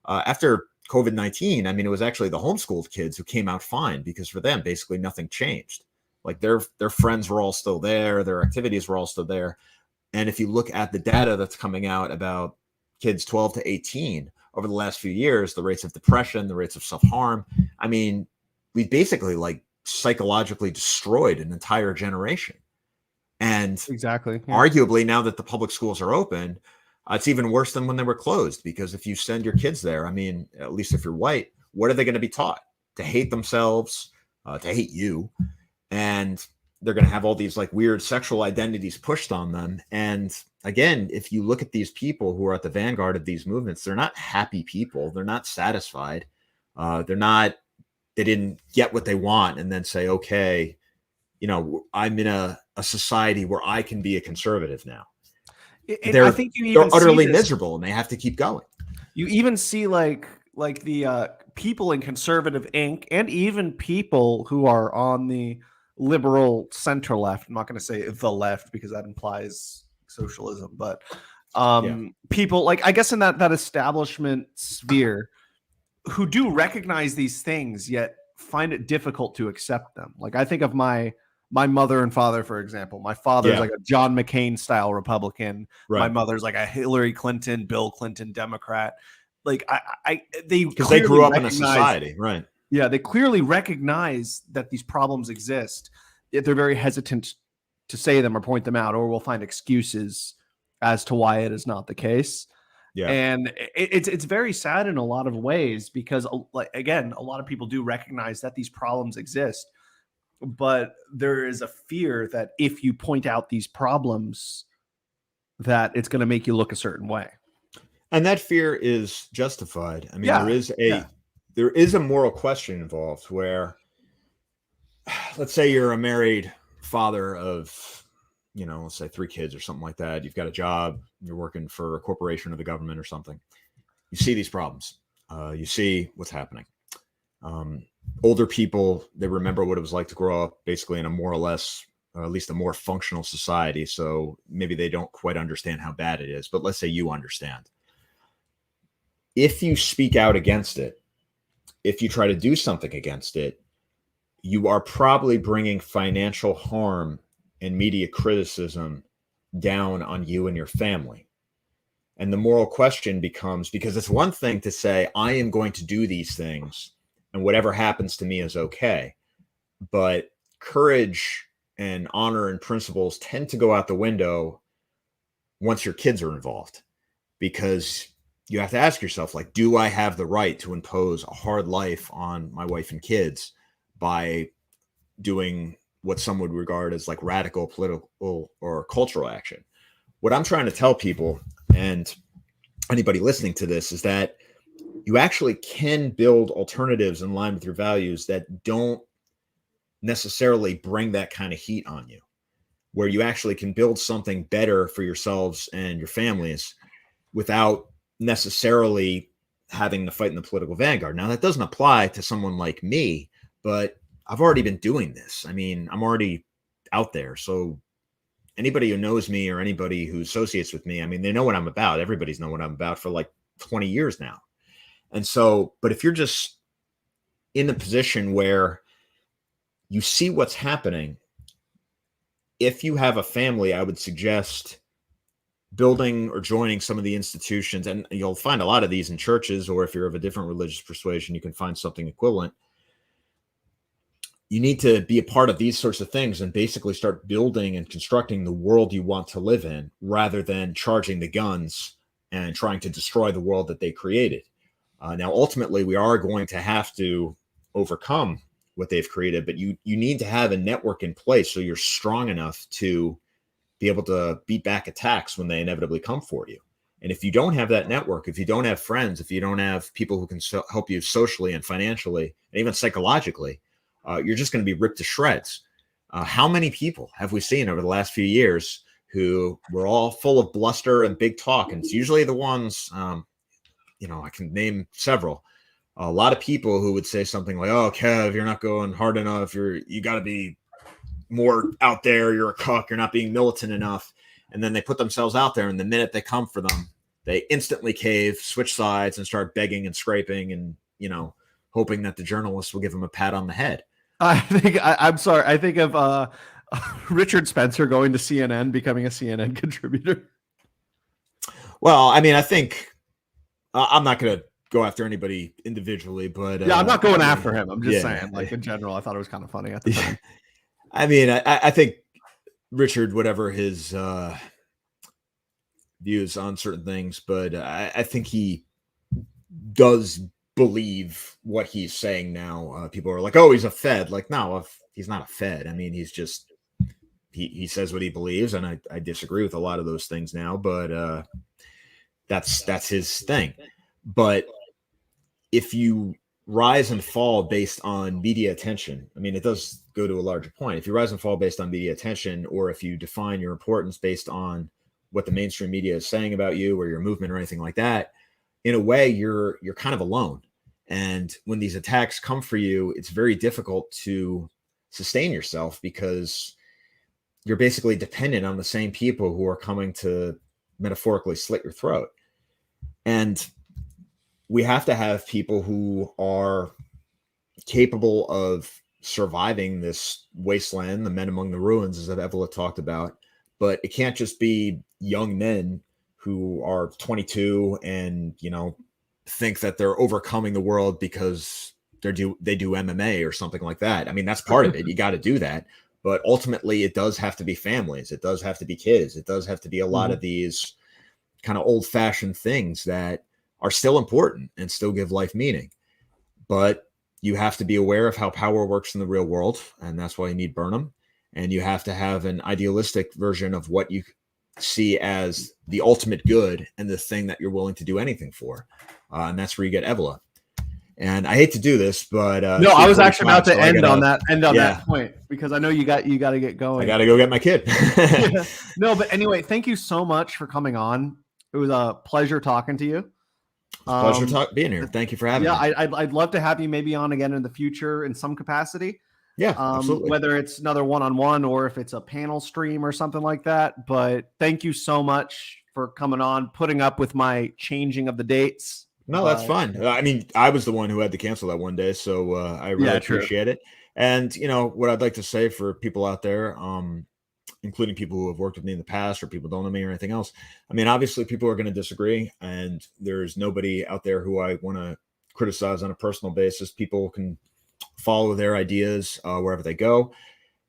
After COVID-19, I mean, it was actually the homeschooled kids who came out fine, because for them, basically nothing changed. Like their friends were all still there. Their activities were all still there. And if you look at the data that's coming out about kids 12 to 18 over the last few years, the rates of depression, the rates of self-harm, I mean, we basically like psychologically destroyed an entire generation. And Exactly. Yeah. arguably, now that the public schools are open, it's even worse than when they were closed, because if you send your kids there, I mean, at least if you're white, what are they going to be taught? To hate themselves, to hate you. And they're going to have all these like weird sexual identities pushed on them. And again, if you look at these people who are at the vanguard of these movements, they're not happy people. They're not satisfied. They didn't get what they want and then say, okay, you know, I'm in a society where I can be a conservative now. And I think you even they're utterly see this, miserable, and they have to keep going. You even see like the people in conservative Inc. and even people who are on the liberal center left. I'm not going to say the left because that implies socialism, but people like, I guess, in that establishment sphere, who do recognize these things yet find it difficult to accept them. Like I think of my mother and father, for example. My father's like a John McCain style Republican. Right. My mother's like a Hillary Clinton, Bill Clinton Democrat. Like because they grew up in a society, right? Yeah, they clearly recognize that these problems exist. Yet they're very hesitant to say them or point them out, or will find excuses as to why it is not the case. Yeah. And it's very sad in a lot of ways, because like, again, a lot of people do recognize that these problems exist, but there is a fear that if you point out these problems, that it's going to make you look a certain way. And that fear is justified. I mean, there is a moral question involved where, let's say you're a married father of, you know, let's say 3 kids or something like that. You've got a job, you're working for a corporation or the government or something. You see these problems. You see what's happening. Older people, they remember what it was like to grow up basically in a more or less, or at least a more functional society. So maybe they don't quite understand how bad it is, but let's say you understand. If you speak out against it, if you try to do something against it, you are probably bringing financial harm and media criticism down on you and your family. And the moral question becomes, because it's one thing to say, I am going to do these things and whatever happens to me is okay. But courage and honor and principles tend to go out the window once your kids are involved, because you have to ask yourself, like, do I have the right to impose a hard life on my wife and kids by doing what some would regard as like radical political or cultural action? What I'm trying to tell people, and anybody listening to this, is that you actually can build alternatives in line with your values that don't necessarily bring that kind of heat on you, where you actually can build something better for yourselves and your families without necessarily having to fight in the political vanguard. Now, that doesn't apply to someone like me, but I've already been doing this. I mean, I'm already out there. So anybody who knows me or anybody who associates with me, I mean, they know what I'm about. Everybody's known what I'm about for like 20 years now. And so, but if you're just in the position where you see what's happening, if you have a family, I would suggest building or joining some of the institutions, and you'll find a lot of these in churches, or if you're of a different religious persuasion, you can find something equivalent. You need to be a part of these sorts of things and basically start building and constructing the world you want to live in, rather than charging the guns and trying to destroy the world that they created. Now, ultimately, we are going to have to overcome what they've created, but you need to have a network in place so you're strong enough to be able to beat back attacks when they inevitably come for you. And if you don't have that network, if you don't have friends, if you don't have people who can help you socially and financially and even psychologically, you're just going to be ripped to shreds. How many people have we seen over the last few years who were all full of bluster and big talk? And it's usually the ones, I can name several. A lot of people who would say something like, "Oh, Kev, you're not going hard enough. You got to be more out there. You're a cuck. You're not being militant enough." And then they put themselves out there, and the minute they come for them, they instantly cave, switch sides, and start begging and scraping and, hoping that the journalists will give them a pat on the head. I'm sorry. I think of Richard Spencer going to CNN, becoming a CNN contributor. Well, I mean, I think I'm not going to go after anybody individually, but yeah, I'm not going after him. I'm just saying, like in general, I thought it was kind of funny at the time. I mean, I think Richard, whatever his views on certain things, but I think he does believe what he's saying now. People are like, "Oh, he's a Fed." Like, no, he's not a Fed. I mean, he's just he says what he believes, and I disagree with a lot of those things now, but that's his thing. But if you rise and fall based on media attention, I mean, it does go to a larger point. If you rise and fall based on media attention, or if you define your importance based on what the mainstream media is saying about you or your movement or anything like that, in a way, you're kind of alone. And when these attacks come for you, it's very difficult to sustain yourself because you're basically dependent on the same people who are coming to metaphorically slit your throat. And we have to have people who are capable of surviving this wasteland, the men among the ruins, as Evola talked about. But it can't just be young men who are 22 and, think that they're overcoming the world because they do MMA or something like that. I mean, that's part of it. You got to do that. But ultimately, it does have to be families. It does have to be kids. It does have to be a lot of these kind of old-fashioned things that are still important and still give life meaning. But you have to be aware of how power works in the real world, and that's why you need Burnham. And you have to have an idealistic version of what you see as the ultimate good and the thing that you're willing to do anything for. And that's where you get Evola. And I hate to do this, but no, I was actually about to end on that point because I know you got to get going. I got to go get my kid. Yeah. No, but anyway, thank you so much for coming on. It was a pleasure talking to you. Pleasure being here. Thank you for having me. Yeah, I'd love to have you maybe on again in the future in some capacity. Yeah, absolutely. Whether it's another one-on-one or if it's a panel stream or something like that. But thank you so much for coming on, putting up with my changing of the dates. No, that's fine. I mean, I was the one who had to cancel that one day, so I really appreciate it. And what I'd like to say for people out there, including people who have worked with me in the past or people don't know me or anything else. I mean, obviously people are going to disagree, and there's nobody out there who I want to criticize on a personal basis. People can follow their ideas wherever they go,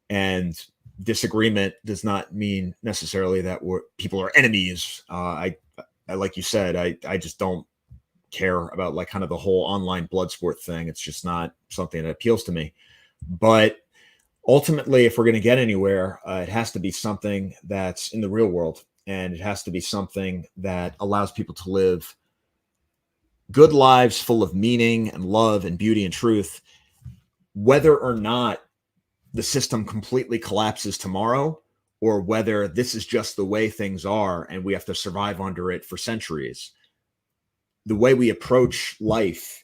and disagreement does not mean necessarily that people are enemies. I like you said, I just don't care about like kind of the whole online blood sport thing. It's just not something that appeals to me. But ultimately, if we're going to get anywhere, it has to be something that's in the real world, and it has to be something that allows people to live good lives full of meaning and love and beauty and truth, whether or not the system completely collapses tomorrow, or whether this is just the way things are and we have to survive under it for centuries. The way we approach life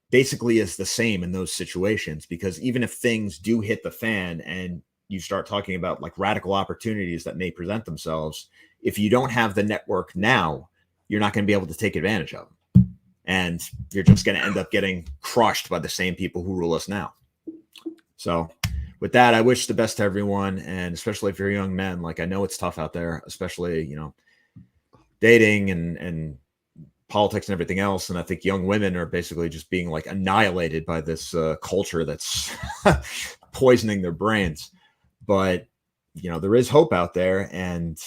basically is the same in those situations, because even if things do hit the fan and you start talking about like radical opportunities that may present themselves, if you don't have the network now, you're not going to be able to take advantage of them. And you're just going to end up getting crushed by the same people who rule us now. So with that, I wish the best to everyone. And especially if you're young men, like I know it's tough out there, especially, dating and politics and everything else. And I think young women are basically just being like annihilated by this culture that's poisoning their brains. But, there is hope out there, and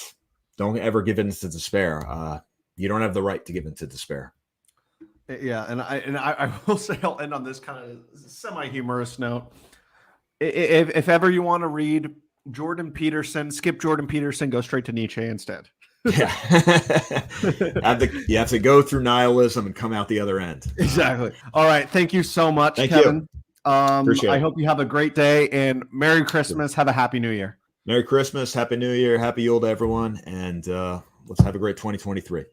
don't ever give in to despair. You don't have the right to give in to despair. Yeah. And I will say, I'll end on this kind of semi-humorous note. If ever you want to read Jordan Peterson, skip Jordan Peterson, go straight to Nietzsche instead. Yeah. You have to go through nihilism and come out the other end. Exactly. All right. Thank you so much, Thank Kevin. You. Appreciate I it. hope you have a great day and Merry Christmas. Have a Happy New Year. Merry Christmas, Happy New Year, Happy Yule to everyone, and let's have a great 2023.